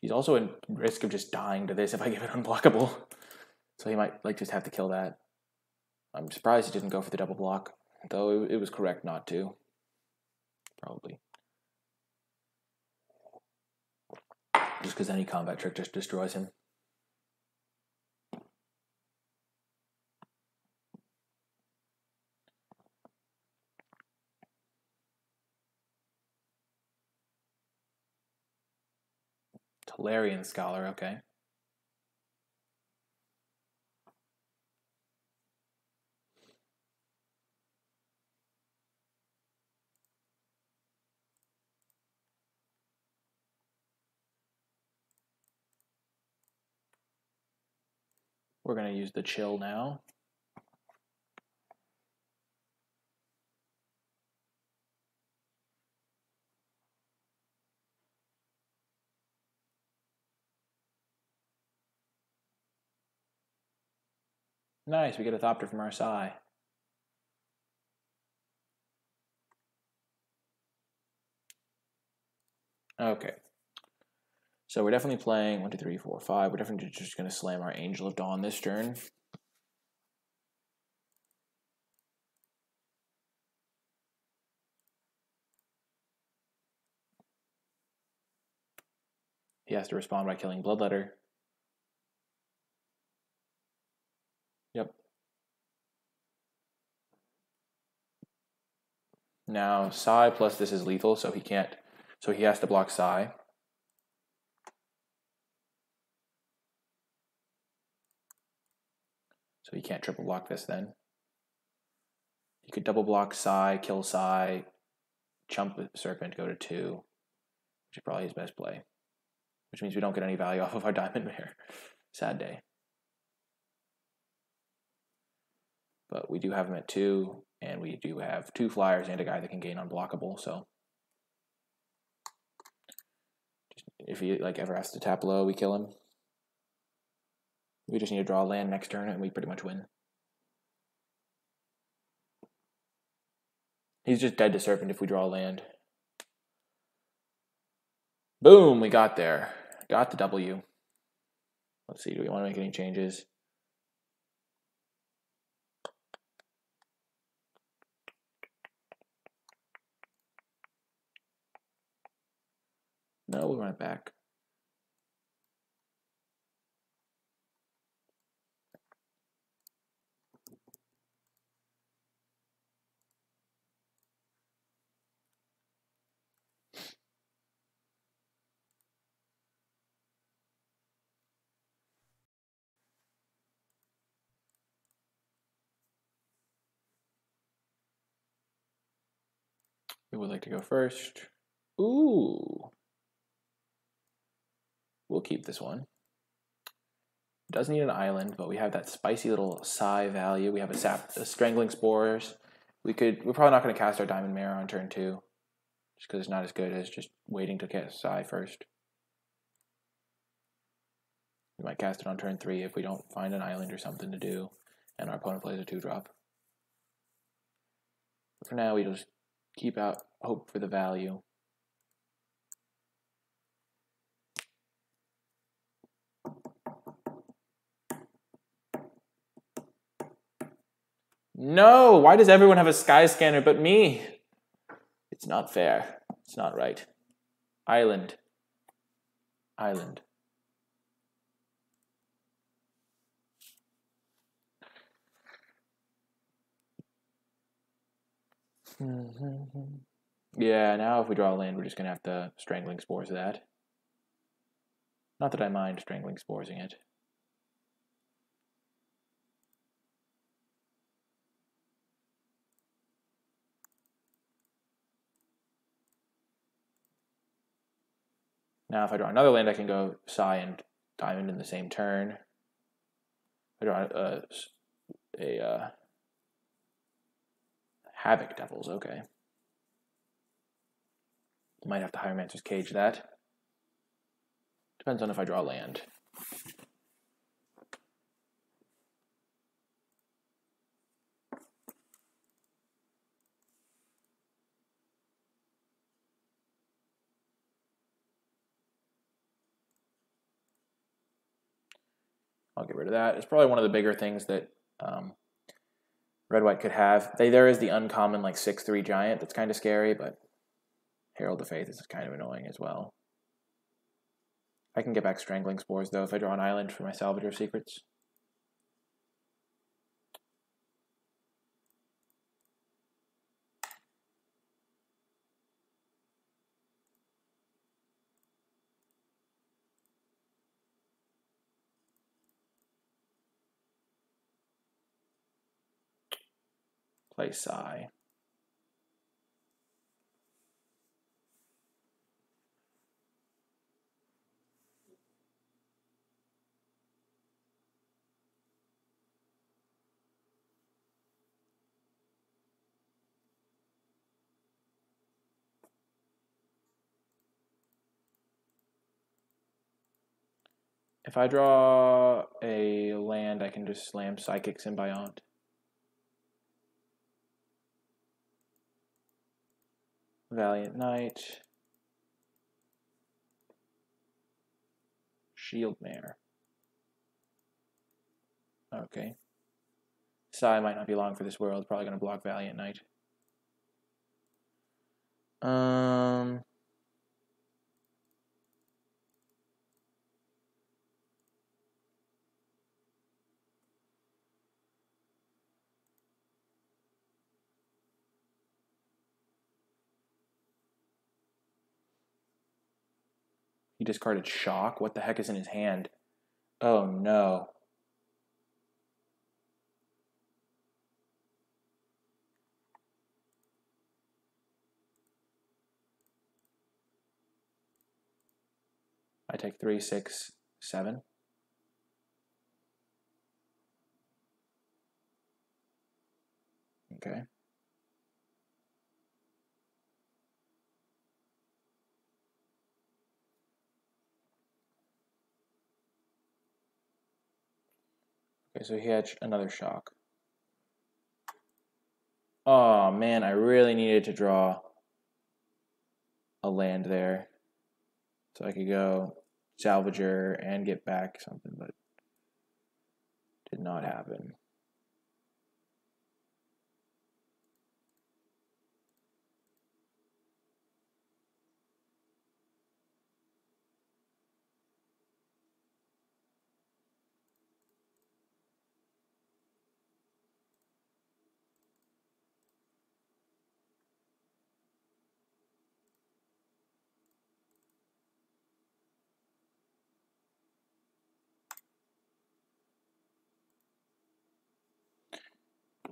He's also in risk of just dying to this if I give it unblockable. So he might like just have to kill that. I'm surprised he didn't go for the double block, though it was correct not to. Probably. Just because any combat trick just destroys him. Tolarian Scholar, okay. We're going to use the Chill now. Nice, we get a Thopter from our Sai. Okay. So we're definitely playing 1, 2, 3, 4, 5. We're definitely just going to slam our Angel of Dawn this turn. He has to respond by killing Bloodletter. Yep. Now Sai plus this is lethal, so he can't. So he has to block Sai. So he can't triple block this then. He could double block Sai, kill Sai, chump Serpent, go to 2, which is probably his best play. Which means we don't get any value off of our Diamond Mare. Sad day. But we do have him at 2, and we do have 2 flyers and a guy that can gain unblockable, so if he like ever has to tap low, we kill him. We just need to draw a land next turn, and we pretty much win. He's just dead to Serpent if we draw a land. Boom, we got there. Got the W. Let's see, do we want to make any changes? No, we'll run it back. Who would like to go first? Ooh. We'll keep this one. It does need an island, but we have that spicy little psi value. We have a strangling spores. We're probably not going to cast our diamond mare on turn 2, just because it's not as good as just waiting to cast psi first. We might cast it on turn 3 if we don't find an island or something to do, and our opponent plays a 2-drop. But for now, we just keep out hope for the value. No! Why does everyone have a sky scanner but me? It's not fair. It's not right. Island. Island. Yeah, now if we draw a land, we're just going to have to strangling spores that. Not that I mind strangling sporesing it. Now if I draw another land, I can go psi and diamond in the same turn. I draw a Havoc Devils, okay. Might have to Hieromancer's Cage that. Depends on if I draw land. I'll get rid of that. It's probably one of the bigger things that Red-White could have. There is the uncommon like 6/3 giant that's kind of scary, but Herald of Faith is kind of annoying as well. I can get back Strangling Spores though if I draw an island for my Salvager of Secrets. Play Psi. If I draw a land, I can just slam Psychic Symbiont. Valiant Knight. Shield Mare. Okay. Psi might not be long for this world. Probably going to block Valiant Knight. He discarded Shock. What the heck is in his hand? Oh no. I take 3, 6, 7. Okay. Okay, so he had another Shock. Oh man, I really needed to draw a land there. So I could go Salvager and get back something, but did not happen.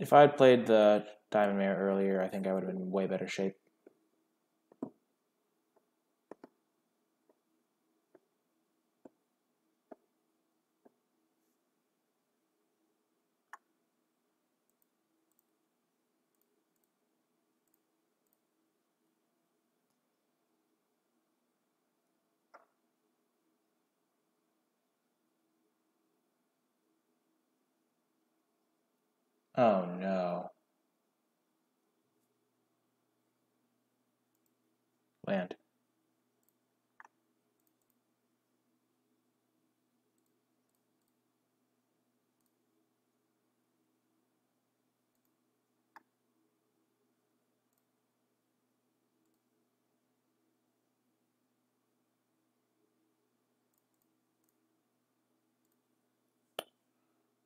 If I had played the Diamond Mare earlier, I think I would have been in way better shape. Oh no. Land.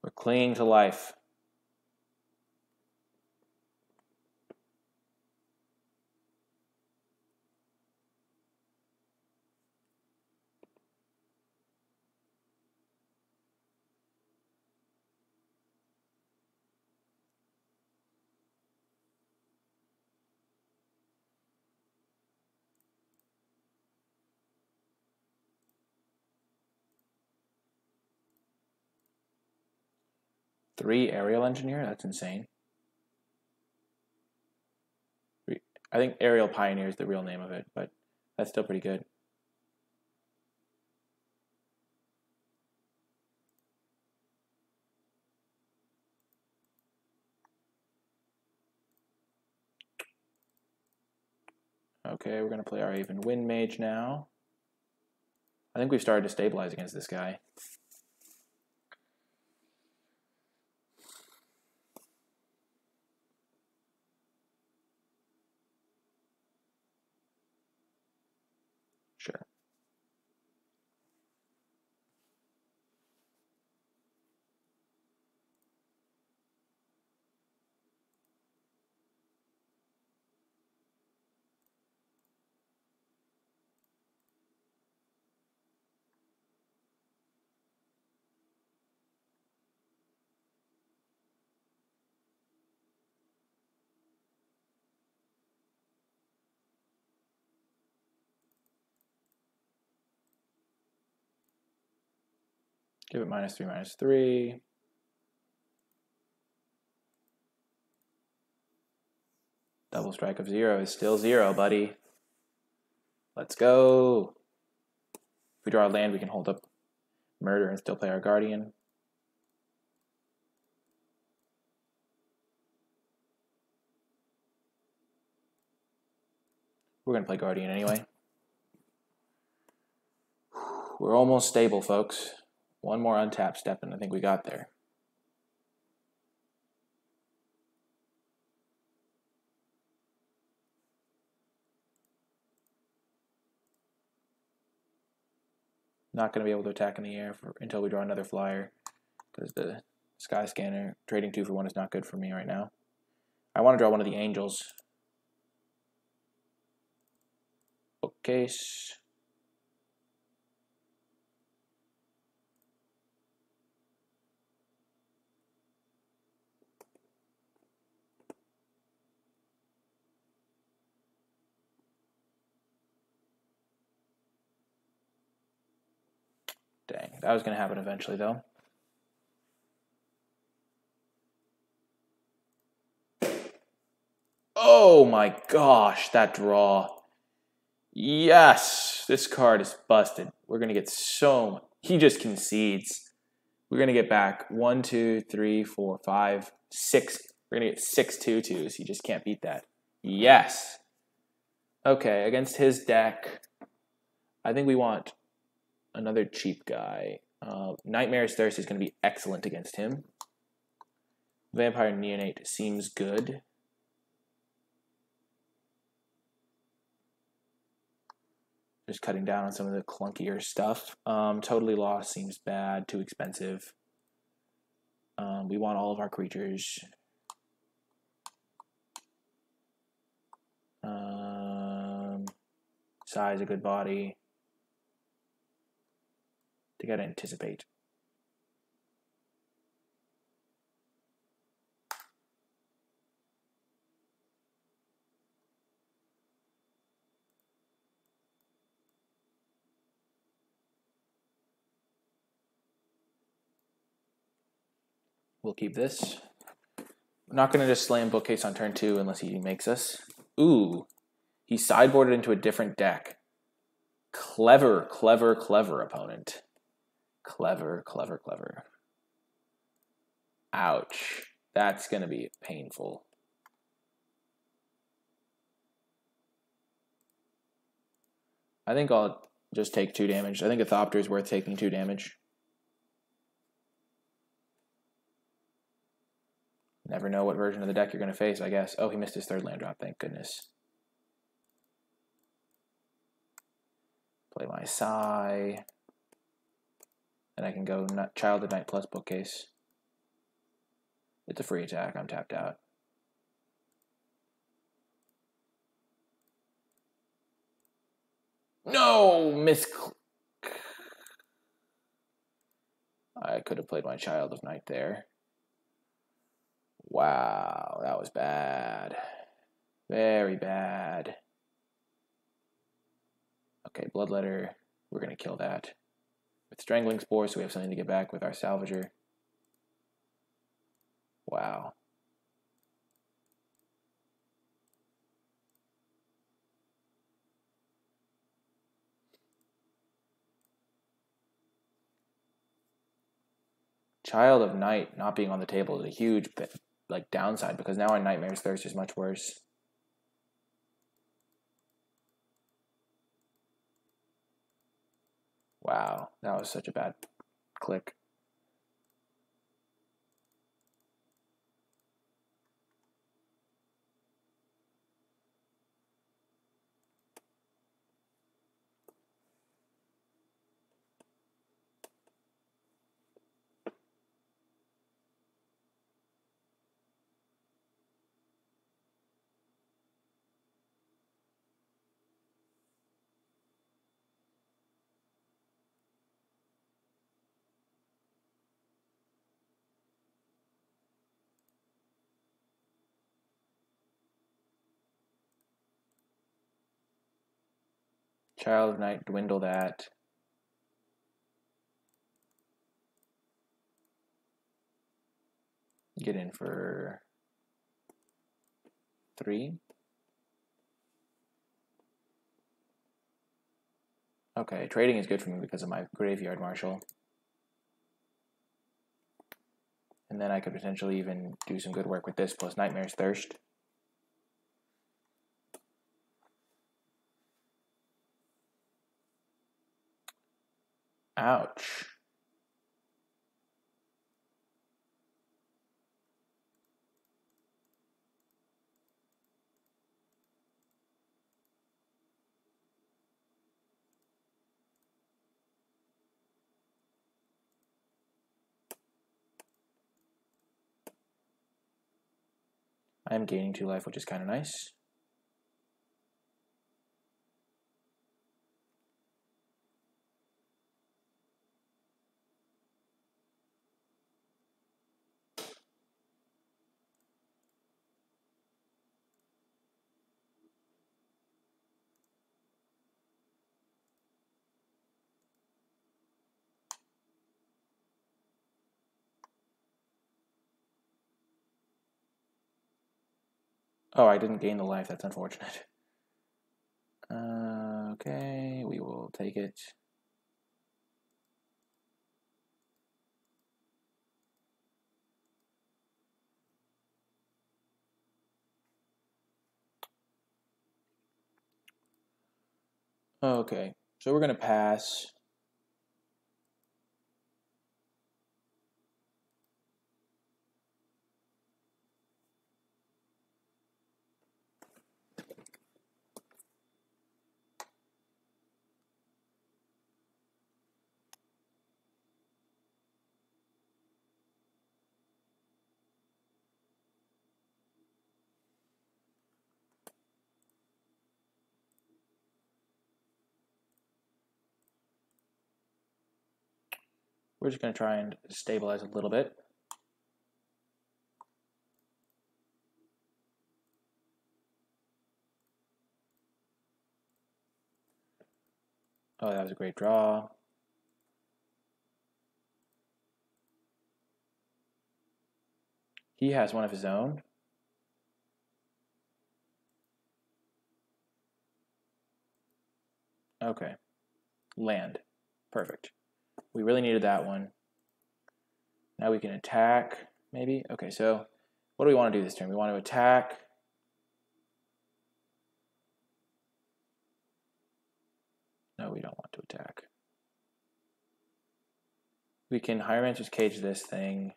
We're clinging to life. Three aerial engineer? That's insane. I think aerial pioneer is the real name of it, but that's still pretty good. Okay, we're going to play our Aven Wind Mage now. I think we've started to stabilize against this guy. Sure. Give it -3/-3. Double strike of 0 is still 0, buddy. Let's go. If we draw a land, we can hold up Murder and still play our Guardian. We're going to play Guardian anyway. We're almost stable, folks. One more untap step, and I think we got there. Not going to be able to attack in the air until we draw another flyer, because the Sky Scanner trading 2 for 1 is not good for me right now. I want to draw one of the Angels. Bookcase. Dang, that was going to happen eventually, though. Oh my gosh, that draw. Yes, this card is busted. We're going to get so much. He just concedes. We're going to get back 1, 2, 3, 4, 5, 6. We're going to get 6 2/2s. You just can't beat that. Yes. Okay, against his deck, I think we want another cheap guy. Nightmare's Thirst is going to be excellent against him. Vampire Neonate seems good. Just cutting down on some of the clunkier stuff. Totally Lost seems bad, too expensive. We want all of our creatures. Size a good body. They gotta anticipate. We'll keep this. I'm not going to just slam Bookcase on turn 2 unless he makes us. Ooh, he sideboarded into a different deck. Clever, clever, clever opponent. Clever, clever, clever. Ouch. That's going to be painful. I think I'll just take 2 damage. I think a Thopter is worth taking 2 damage. Never know what version of the deck you're going to face, I guess. Oh, he missed his 3rd land drop, thank goodness. Play my Sigh. And I can go Child of Night plus Bookcase. It's a free attack, I'm tapped out. No! I could have played my Child of Night there. Wow, that was bad. Very bad. Okay, Bloodletter. We're going to kill that. With Strangling Spore, so we have something to get back with our Salvager. Wow. Child of Night not being on the table is a huge downside, because now our Nightmare's Thirst is much worse. Wow, that was such a bad click. Child of Night, dwindle that. Get in for 3. Okay, trading is good for me because of my Graveyard Marshal. And then I could potentially even do some good work with this plus Nightmare's Thirst. Ouch. I am gaining 2 life, which is kind of nice. Oh, I didn't gain the life. That's unfortunate. Okay, we will take it. Okay, so we're going to pass. We're just going to try and stabilize a little bit. Oh, that was a great draw. He has one of his own. Okay. Land. Perfect. We really needed that one. Now we can attack, maybe? Okay, so What do we want to do this turn? We want to attack. No, we don't want to attack. We can Hieromancer's Cage this thing.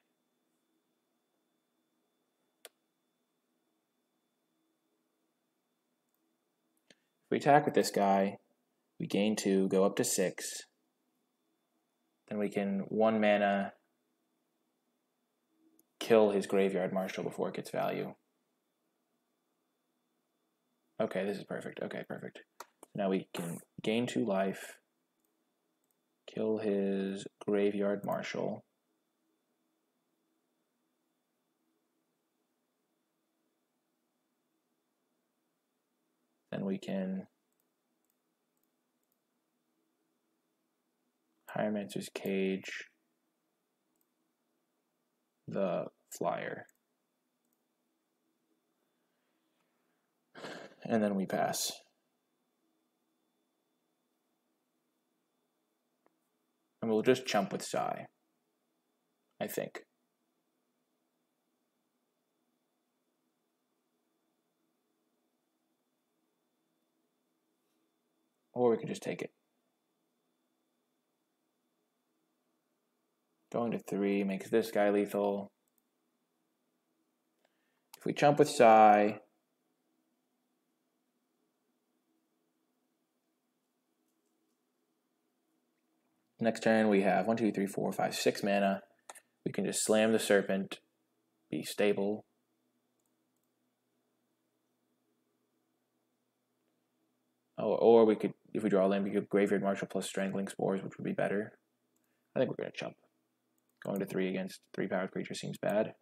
If we attack with this guy, we gain 2, go up to 6. Then we can 1 mana kill his Graveyard Marshal before it gets value. Okay, this is perfect. Okay, perfect. Now we can gain 2 life, kill his Graveyard Marshal. Then we can Hieromancer's Cage the flyer. And then we pass. And we'll just chump with Sai, I think. Or we could just take it. Going to 3 makes this guy lethal. If we chump with Sai, next turn we have 1, 2, 3, 4, 5, 6 mana. We can just slam the Serpent, be stable. Oh, or we could, if we draw land, we could Graveyard Marshal plus Strangling Spores, which would be better. I think we're going to chump. Going to 3 against 3 powered creature seems bad.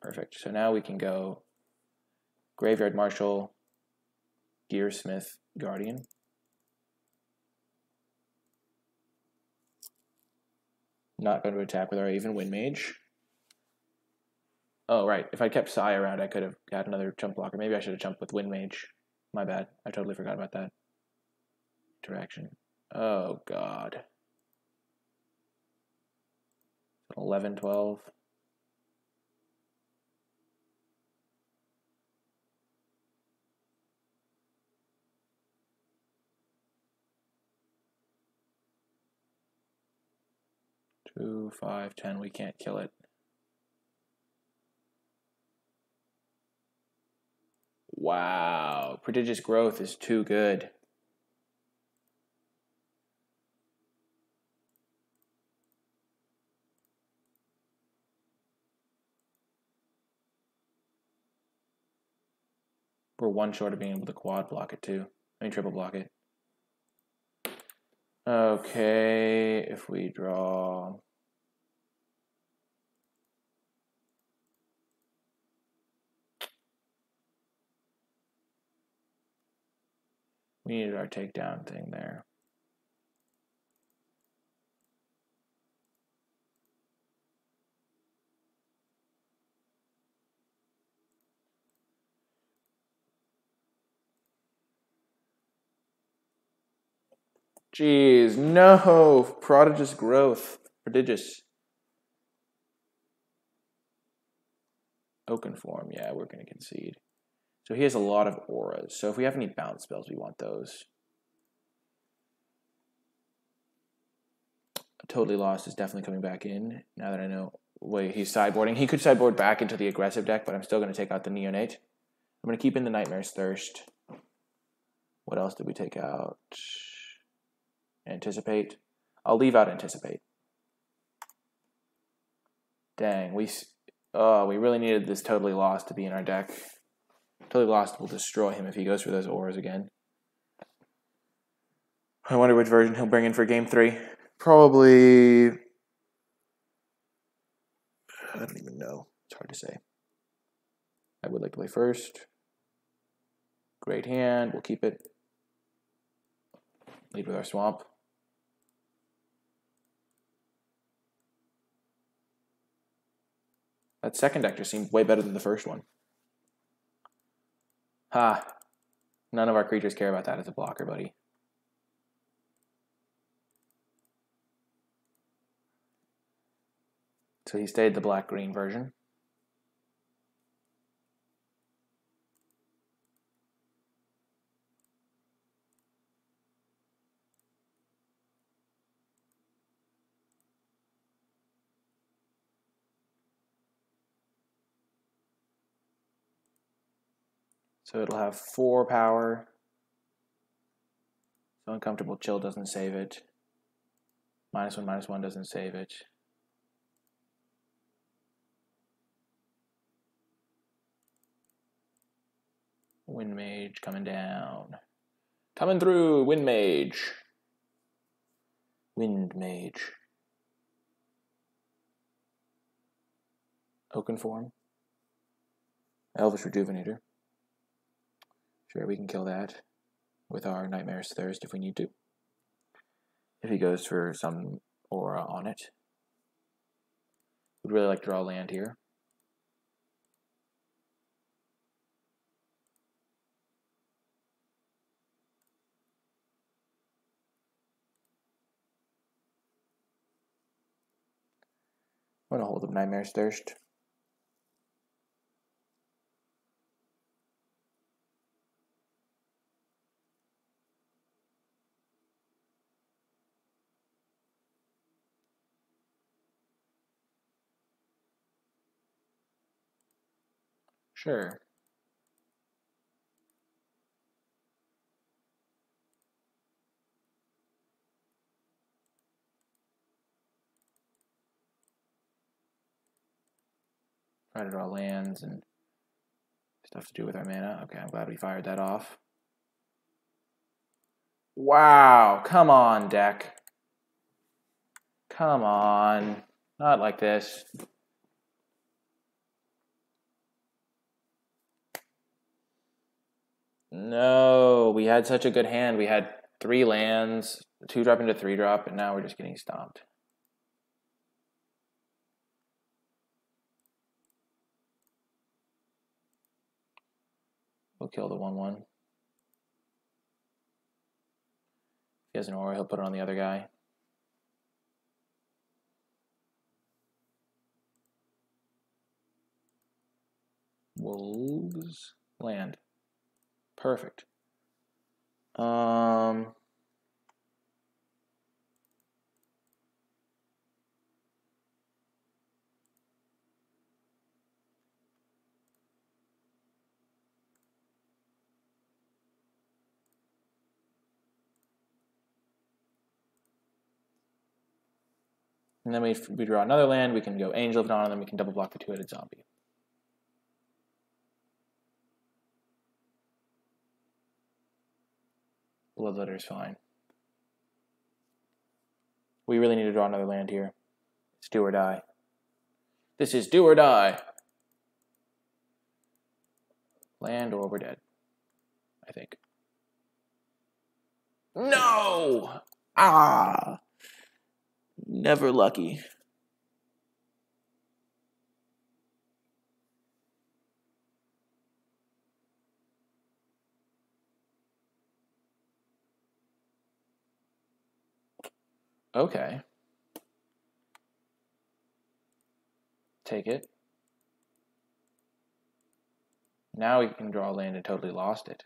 Perfect. So now we can go Graveyard Marshal, Gearsmith, Guardian. Not going to attack with our even Wind Mage. Oh, right. If I kept Sai around, I could have got another chump blocker. Maybe I should have jumped with Wind Mage. My bad. I totally forgot about that. Interaction. Oh, God. 11, 12. Two, 5, 10. We can't kill it. Wow. Prodigious Growth is too good. We're 1 short of being able to quad block it too. I mean triple block it. Okay, if we draw... We needed our takedown thing there. Jeez, no! Prodigious Growth. Prodigious. Oaken Form, yeah, we're going to concede. So he has a lot of auras. So if we have any bounce spells, we want those. Totally Lost is definitely coming back in, now that I know. Wait, he's sideboarding. He could sideboard back into the aggressive deck, but I'm still going to take out the Neonate. I'm going to keep in the Nightmare's Thirst. What else did we take out? Anticipate. I'll leave out Anticipate. Dang, we really needed this Totally Lost to be in our deck. Totally Lost will destroy him if he goes for those auras again. I wonder which version he'll bring in for game 3. Probably... I don't even know. It's hard to say. I would like to play first. Great hand. We'll keep it. Lead with our Swamp. That second deck just seemed way better than the first one. Ha! None of our creatures care about that as a blocker, buddy. So he stayed the black-green version. So it'll have 4 power. So Uncomfortable Chill doesn't save it. -1/-1 doesn't save it. Wind Mage coming down. Coming through, Wind Mage. Wind Mage. Oaken Form. Elvish Rejuvenator. Sure, we can kill that with our Nightmare's Thirst if we need to. If he goes for some aura on it. Would really like to draw land here. I'm going to hold up Nightmare's Thirst. Sure. Try to draw lands and stuff to do with our mana. Okay, I'm glad we fired that off. Wow, come on, deck. Come on. Not like this. No, we had such a good hand. We had 3 lands, 2-drop into 3-drop, and now we're just getting stomped. We'll kill the 1/1. If he has an aura, he'll put it on the other guy. Wolves. Land. Perfect. And then we draw another land, we can go Angel of Dawn, and then we can double block the 2-headed zombie. Bloodletter is fine. We really need to draw another land here. It's do or die. This is do or die. Land or we're dead. I think. No! Ah! Never lucky. Okay. Take it. Now we can draw land and totally lost it.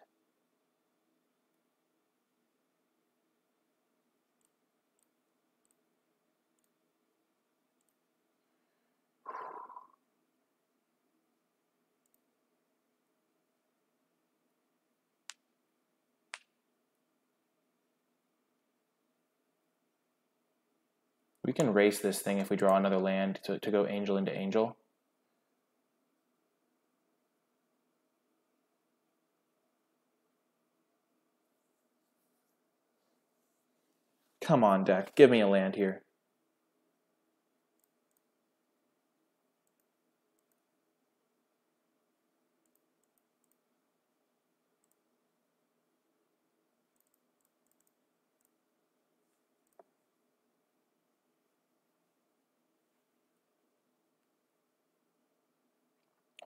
We can race this thing if we draw another land to go Angel into Angel. Come on, deck. Give me a land here.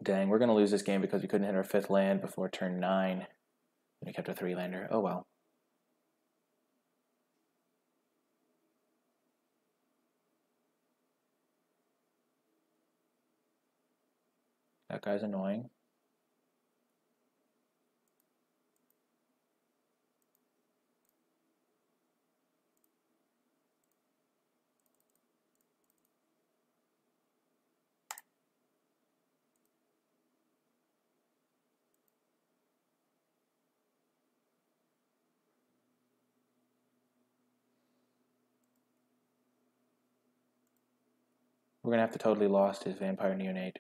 Dang, we're going to lose this game because we couldn't hit our 5th land before turn 9. And we kept a 3-lander. Oh well. That guy's annoying. We're going to have to totally lost his vampire neonate.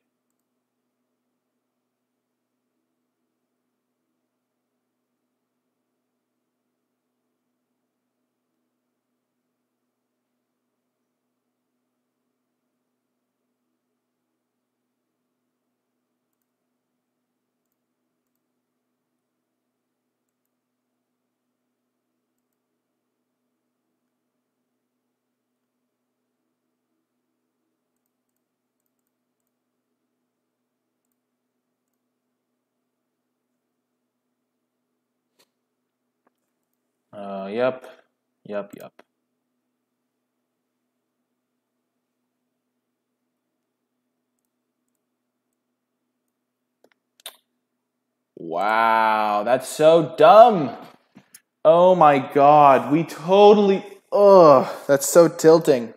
Yep. Wow, that's so dumb. Oh my god, we totally... Ugh, that's so tilting.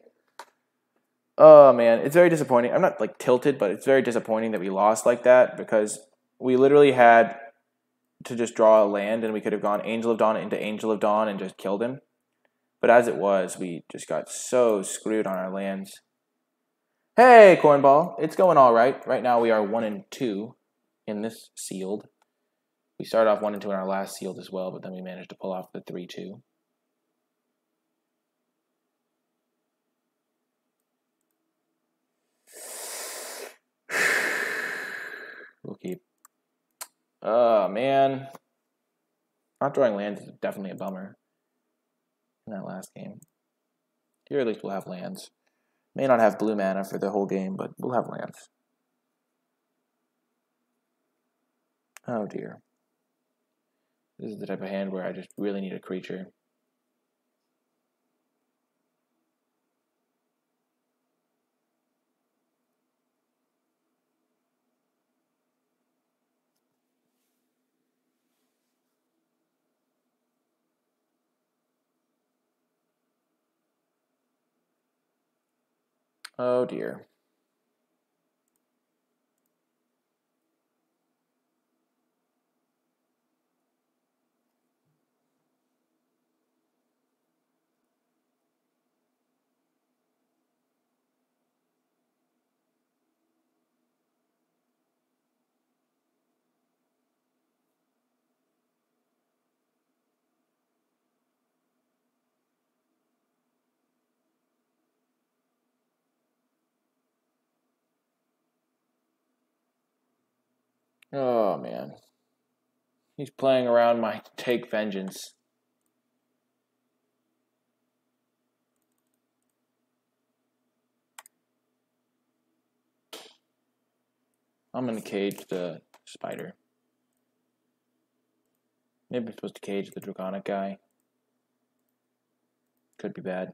Oh man, it's very disappointing. I'm not like tilted, but it's very disappointing that we lost like that because we literally had to just draw a land and we could have gone Angel of Dawn into Angel of Dawn and just killed him. But as it was, we just got so screwed on our lands. Hey, Cornball, it's going all right. Right now we are 1-2 in this sealed. We started off 1-2 in our last sealed as well, but then we managed to pull off the 3-2. We'll keep. Oh, man. Not drawing lands is definitely a bummer in that last game. Here at least we'll have lands. May not have blue mana for the whole game, but we'll have lands. Oh, dear. This is the type of hand where I just really need a creature. Oh, dear. Oh, man. He's playing around my take vengeance. I'm going to cage the spider. Maybe I'm supposed to cage the draconic guy. Could be bad.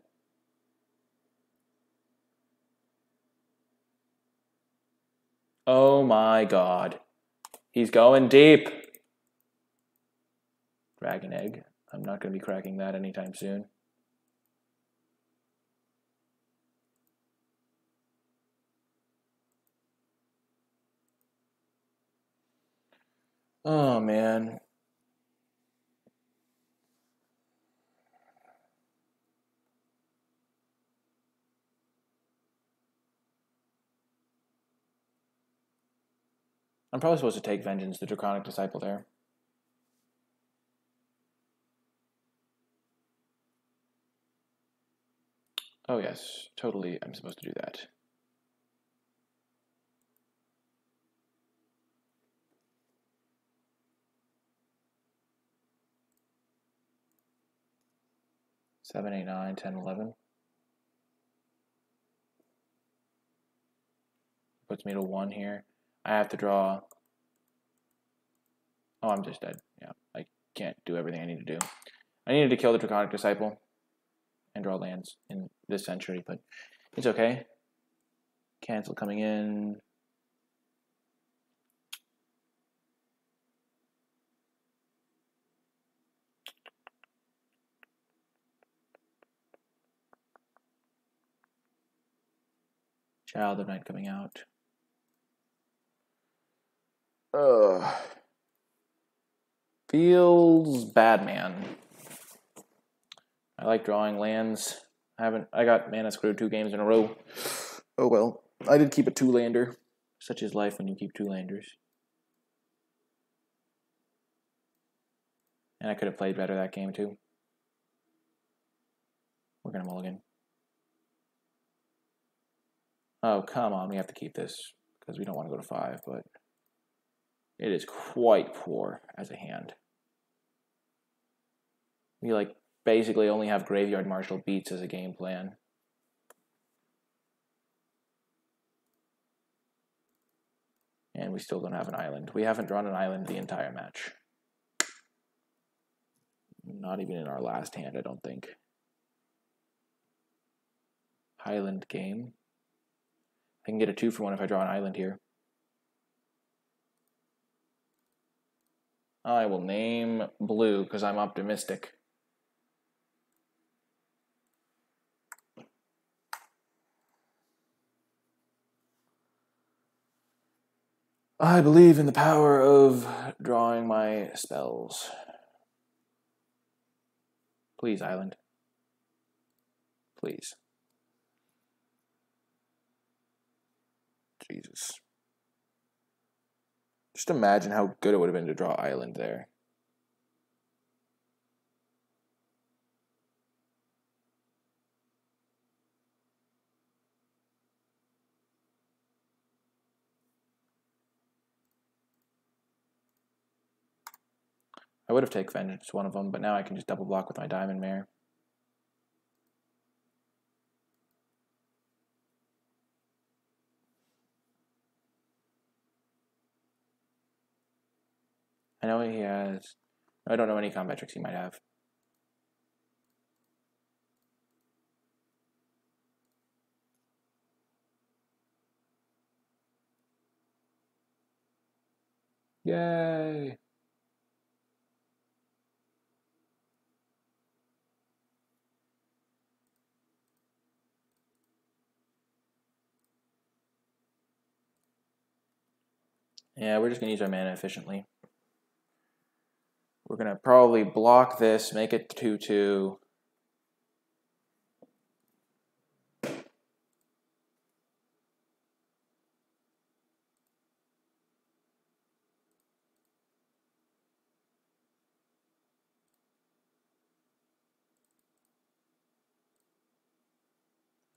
Oh my god. He's going deep. Dragon egg. I'm not going to be cracking that anytime soon. Oh, man. I'm probably supposed to take vengeance, the draconic disciple there. Oh, yes. Totally, I'm supposed to do that. Seven, 8, 9, 10, 11. Puts me to 1 here. I have to draw. Oh, I'm just dead. Yeah, I can't do everything I need to do. I needed to kill the draconic disciple and draw lands in this century, but it's okay. Cancel coming in. Child of Night coming out. Ugh. Feels bad, man. I like drawing lands. I got mana screwed 2 games in a row. Oh well. I did keep a 2-lander. Such is life when you keep 2-landers. And I could have played better that game too. We're going to mulligan. Oh, come on. We have to keep this because we don't want to go to 5, but it is quite poor as a hand. We like basically only have Graveyard Marshal beats as a game plan. And we still don't have an island. We haven't drawn an island the entire match. Not even in our last hand, I don't think. Highland game. I can get a 2 for 1 if I draw an island here. I will name blue because I'm optimistic. I believe in the power of drawing my spells. Please, island. Please. Jesus. Just imagine how good it would have been to draw island there. I would have taken Vengeance, one of them, but now I can just double block with my Diamond Mare. I know he has... I don't know any combat tricks he might have. Yay! Yeah, we're just going to use our mana efficiently. We're going to probably block this, make it 2/2.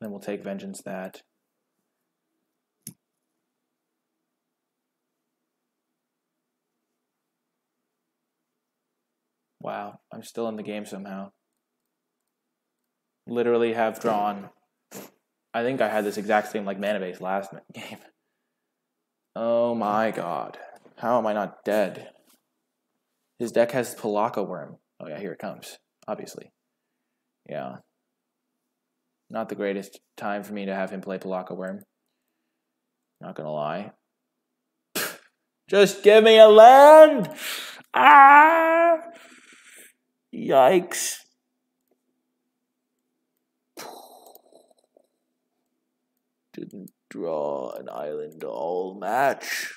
Then we'll take Vengeance that. Wow, I'm still in the game somehow. Literally have drawn... I think I had this exact same like mana base last game. Oh my god. How am I not dead? His deck has Pelakka Worm. Oh yeah, here it comes. Obviously. Yeah. Not the greatest time for me to have him play Pelakka Worm. Not gonna lie. Just give me a land! Ah! Yikes. Didn't draw an island all match.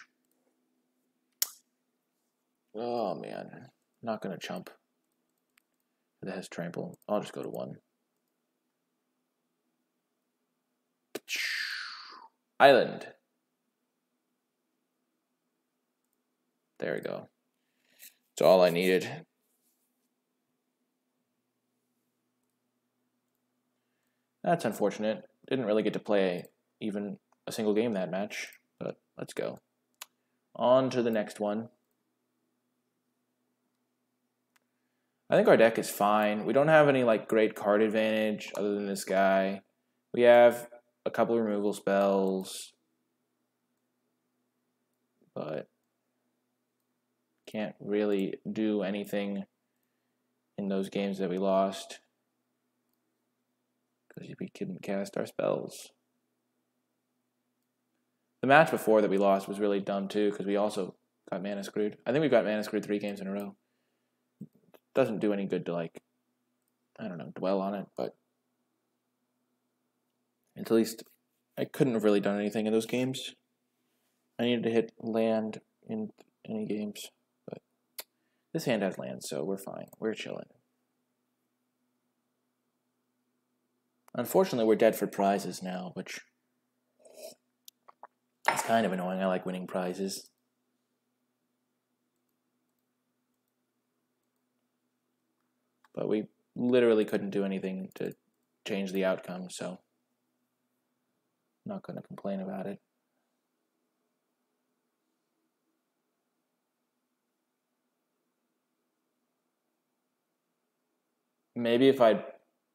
Oh man. Not gonna chump. That has trample. I'll just go to 1. Island. There we go. That's all I needed. That's unfortunate. Didn't really get to play even a single game that match, but let's go. On to the next one. I think our deck is fine. We don't have any like great card advantage other than this guy. We have a couple removal spells, but can't really do anything in those games that we lost because we couldn't cast our spells. The match before that we lost was really dumb too because we also got mana screwed. I think we got mana screwed 3 games in a row. Doesn't do any good to like, I don't know, dwell on it, but at least I couldn't have really done anything in those games. I needed to hit land in any games, but this hand has land, so we're fine. We're chilling. Unfortunately, we're dead for prizes now, which It's kind of annoying. I like winning prizes. But we literally couldn't do anything to change the outcome, so I'm not going to complain about it. Maybe if I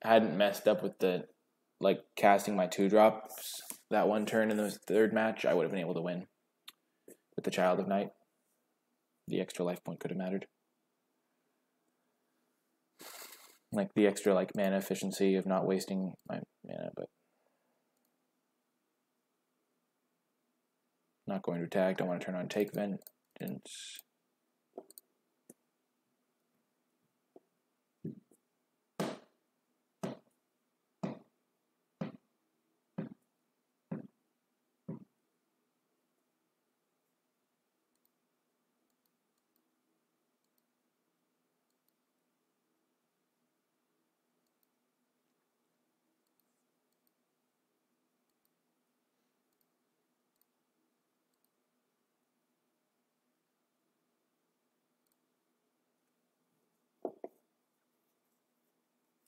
hadn't messed up with the casting my 2-drops that one turn in the third match, I would have been able to win with the Child of Night. The extra life point could have mattered. Like the extra mana efficiency of not wasting my mana, but not going to attack. Don't want to turn on Take Vengeance.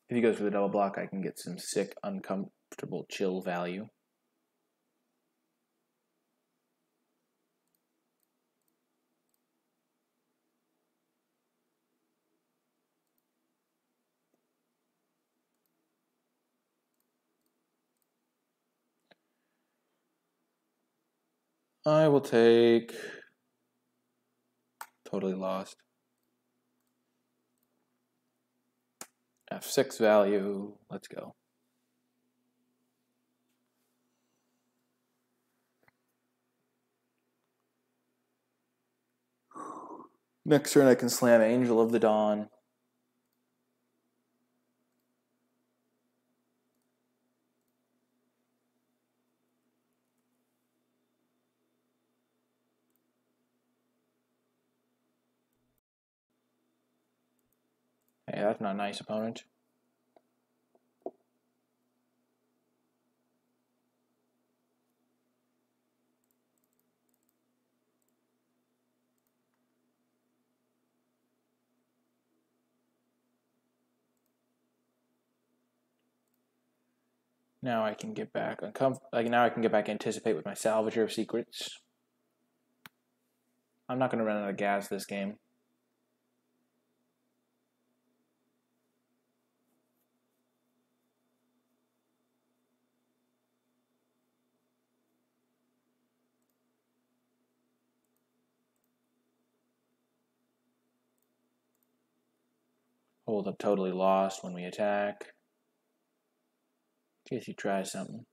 If he goes for the double block, I can get some sick, uncomfortable chill value. I will take Totally Lost. F6 value. Let's go. Next turn I can slam Angel of the Dawn. Hey, that's not a nice opponent. Now I can get back now I can get back Anticipate with my Salvager of Secrets. I'm not going to run out of gas this game. Hold up Totally Lost when we attack. In case he tries something.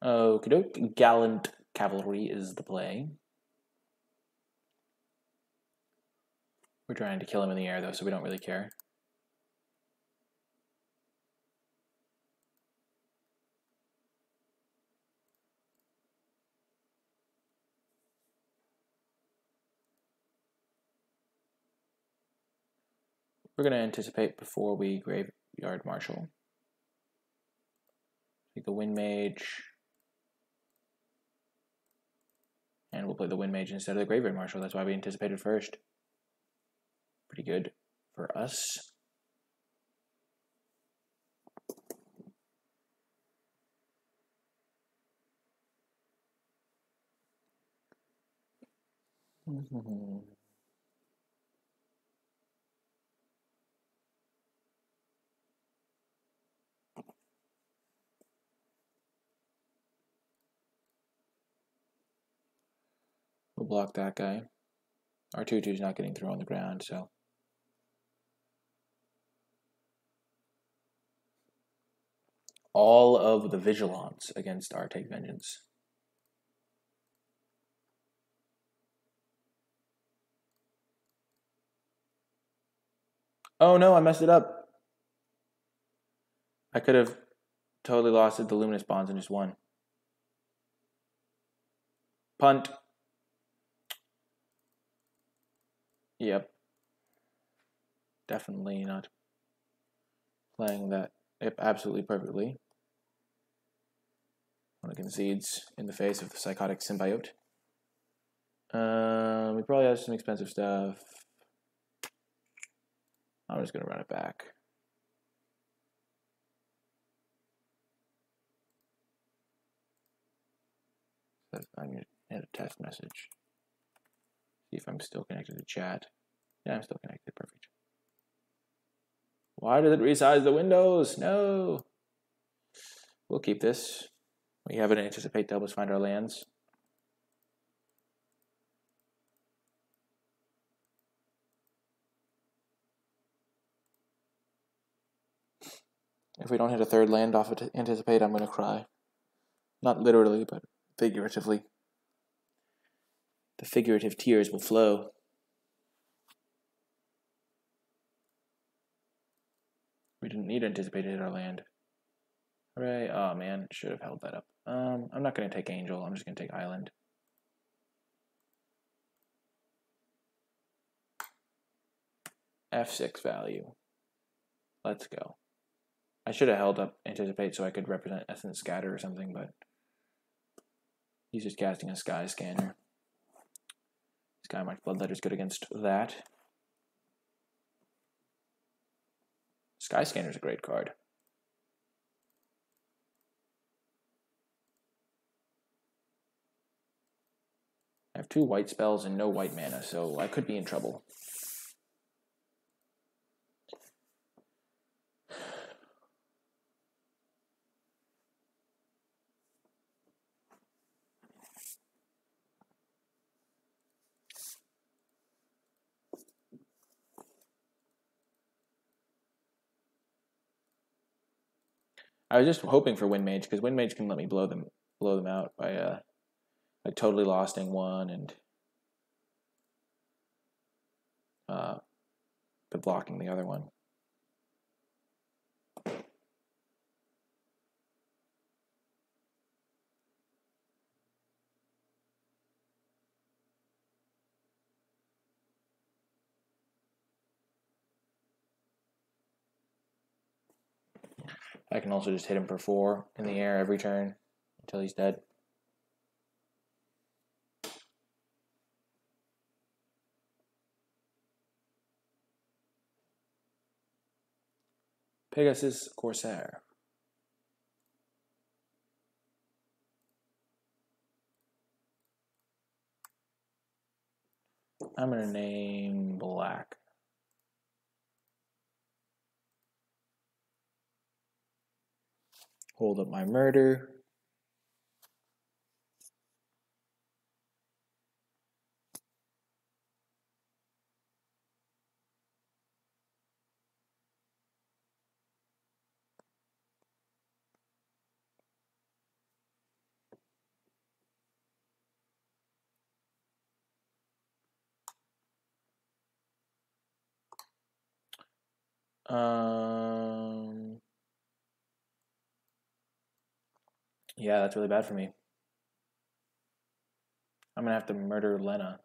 Okie doke. Gallant Cavalry is the play. We're trying to kill him in the air, though, so we don't really care. We're going to Anticipate before we Graveyard Marshal. Take the Wind Mage. And we'll play the Wind Mage instead of the Graveyard Marshal. That's why we anticipated first. Pretty good for us. We'll block that guy. Our 2/2's not getting through on the ground, so. All of the Vigilance against our Take Vengeance. Oh no, I messed it up. I could have totally lost the luminous bonds and just won. Punt. Yep. Definitely not playing that absolutely perfectly. One concedes in the face of the psychotic symbiote. We probably have some expensive stuff. I'm just going to run it back. I'm going to hit a test message. See if I'm still connected to chat. Yeah, I'm still connected. Perfect. Why did it resize the windows? No. We'll keep this. We have an anticipate to help us find our lands. If we don't hit a third land off of anticipate, I'm going to cry. Not literally, but figuratively. The figurative tears will flow. We didn't need to anticipate to hit our land. Hooray. Oh man, should have held that up. I'm not going to take Angel. I'm just going to take Island. F6 value. Let's go. I should have held up Anticipate so I could represent Essence Scatter or something, but he's just casting a Sky Scanner. Sky March Bloodletter's good against that. Sky Scanner's a great card. I have 2 white spells and no white mana, so I could be in trouble. I was just hoping for Wind Mage because Wind Mage can let me blow them out by like totally losting one and but blocking the other one. I can also just hit him for 4 in the air every turn until he's dead. Pegasus Corsair. I'm going to name black. Hold up my murder. Yeah, that's really bad for me. I'm going to have to murder Lena.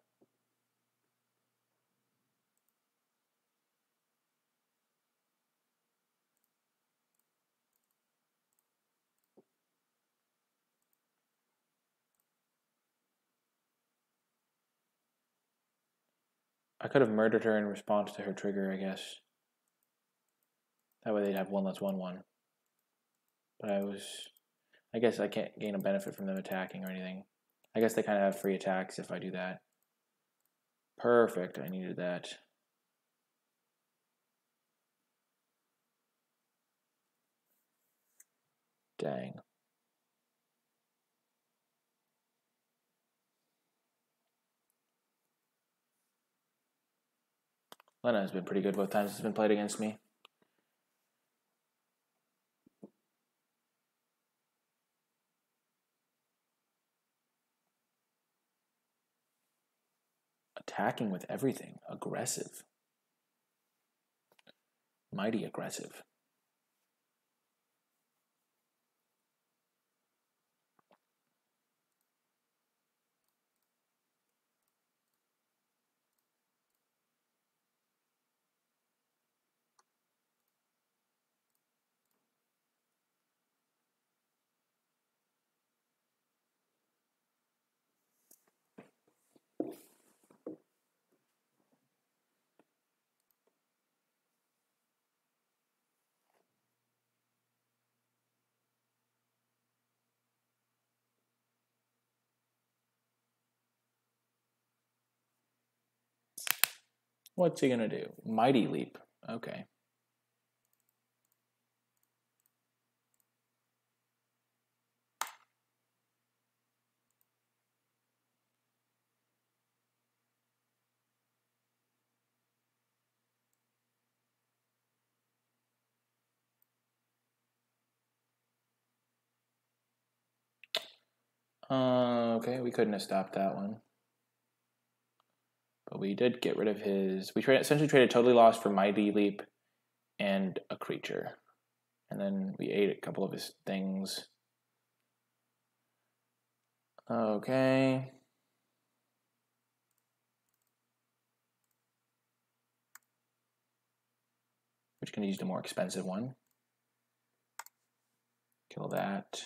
I could have murdered her in response to her trigger, I guess. That way they'd have 1/1/1. But I guess I can't gain a benefit from them attacking or anything. I guess they kind of have free attacks if I do that. Perfect, I needed that. Dang. Lena has been pretty good both times it's been played against me. Attacking with everything. Aggressive. Mighty aggressive. What's he gonna do? Mighty Leap. Okay. Okay, we couldn't have stopped that one. But we did get rid of his... We essentially traded Totally Lost for Mighty Leap and a creature. And then we ate a couple of his things. Okay. Which can use the more expensive one. Kill that.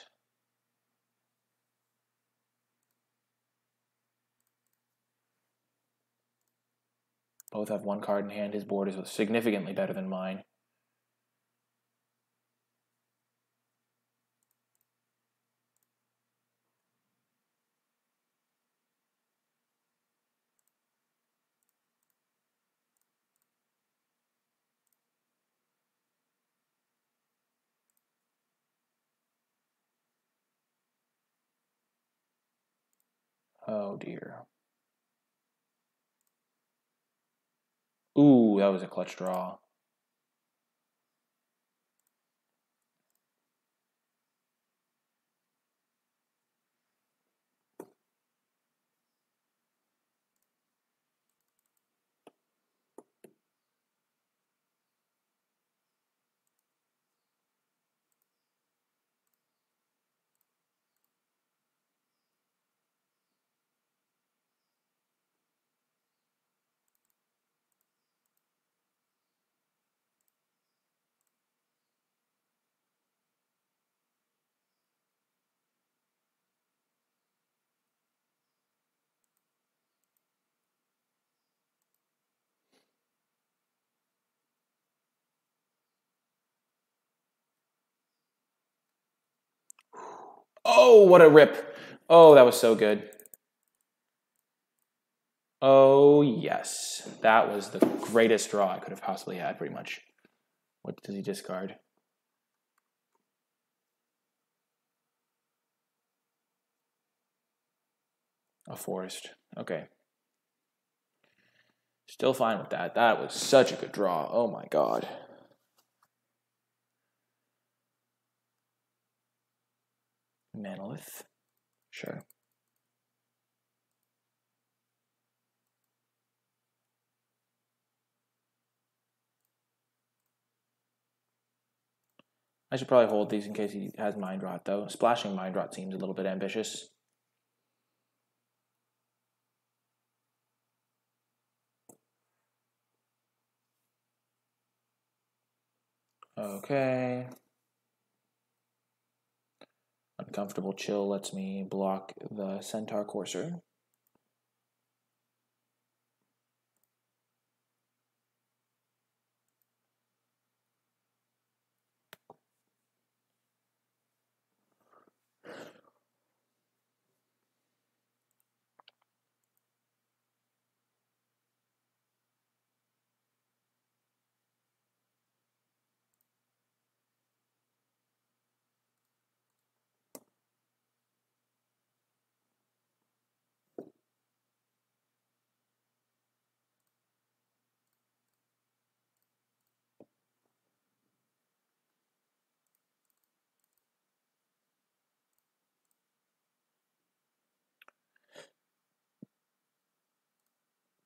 Both have one card in hand. His board is significantly better than mine. Oh dear. Ooh, that was a clutch draw. Oh, what a rip. Oh, that was so good. Oh, yes. That was the greatest draw I could have possibly had, pretty much. What does he discard? A forest. Okay. Still fine with that. That was such a good draw. Oh my god. Manolith. Sure. I should probably hold these in case he has Mind Rot, though. Splashing Mind Rot seems a little bit ambitious. Okay. Uncomfortable Chill lets me block the Centaur Courser.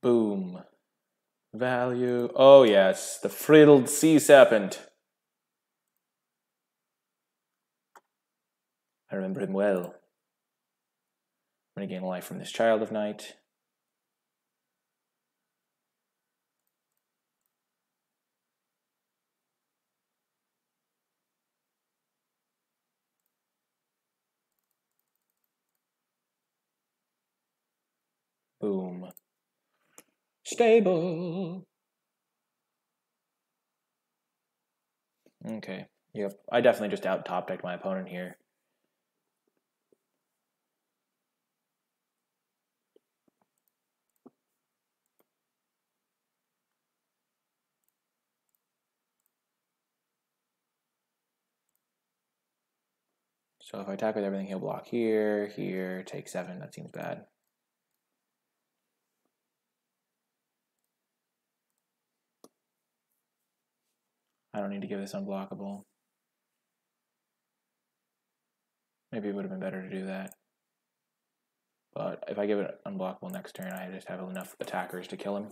Boom. Value. Oh, yes. The Frilled Sea Serpent. I remember him well. I'm going to gain life from this Child of Night. Boom. Stable. Okay. Yep. I definitely just out top decked my opponent here. So if I attack with everything, he'll block here, here, take 7. That seems bad. I don't need to give this unblockable. Maybe it would have been better to do that. But if I give it unblockable next turn, I just have enough attackers to kill him.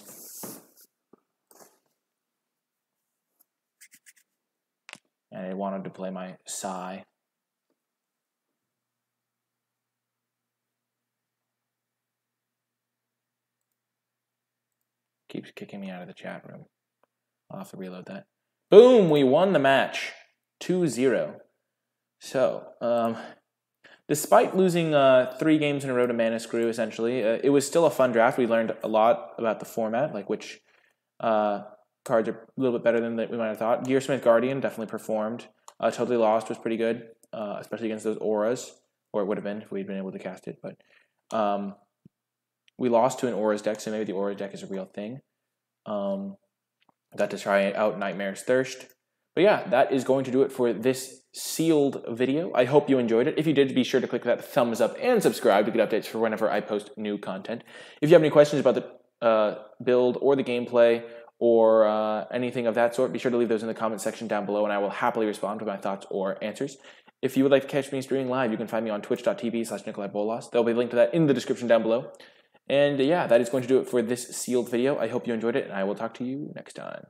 And I wanted to play my Psy. Keeps kicking me out of the chat room. I'll have to reload that. Boom! We won the match. 2-0. So, despite losing 3 games in a row to Mana Screw, essentially, it was still a fun draft. We learned a lot about the format, like which cards are a little bit better than we might have thought. Gearsmith Guardian definitely performed. Totally Lost was pretty good, especially against those auras, or it would have been if we'd been able to cast it. But we lost to an auras deck, so maybe the auras deck is a real thing. Got to try out Nightmare's Thirst. But yeah, that is going to do it for this sealed video. I hope you enjoyed it. If you did, be sure to click that thumbs up and subscribe to get updates for whenever I post new content. If you have any questions about the build or the gameplay or anything of that sort, be sure to leave those in the comment section down below, and I will happily respond with my thoughts or answers. If you would like to catch me streaming live, you can find me on twitch.tv/NicolaiBolas. There'll be a link to that in the description down below. And yeah, that is going to do it for this sealed video. I hope you enjoyed it, and I will talk to you next time.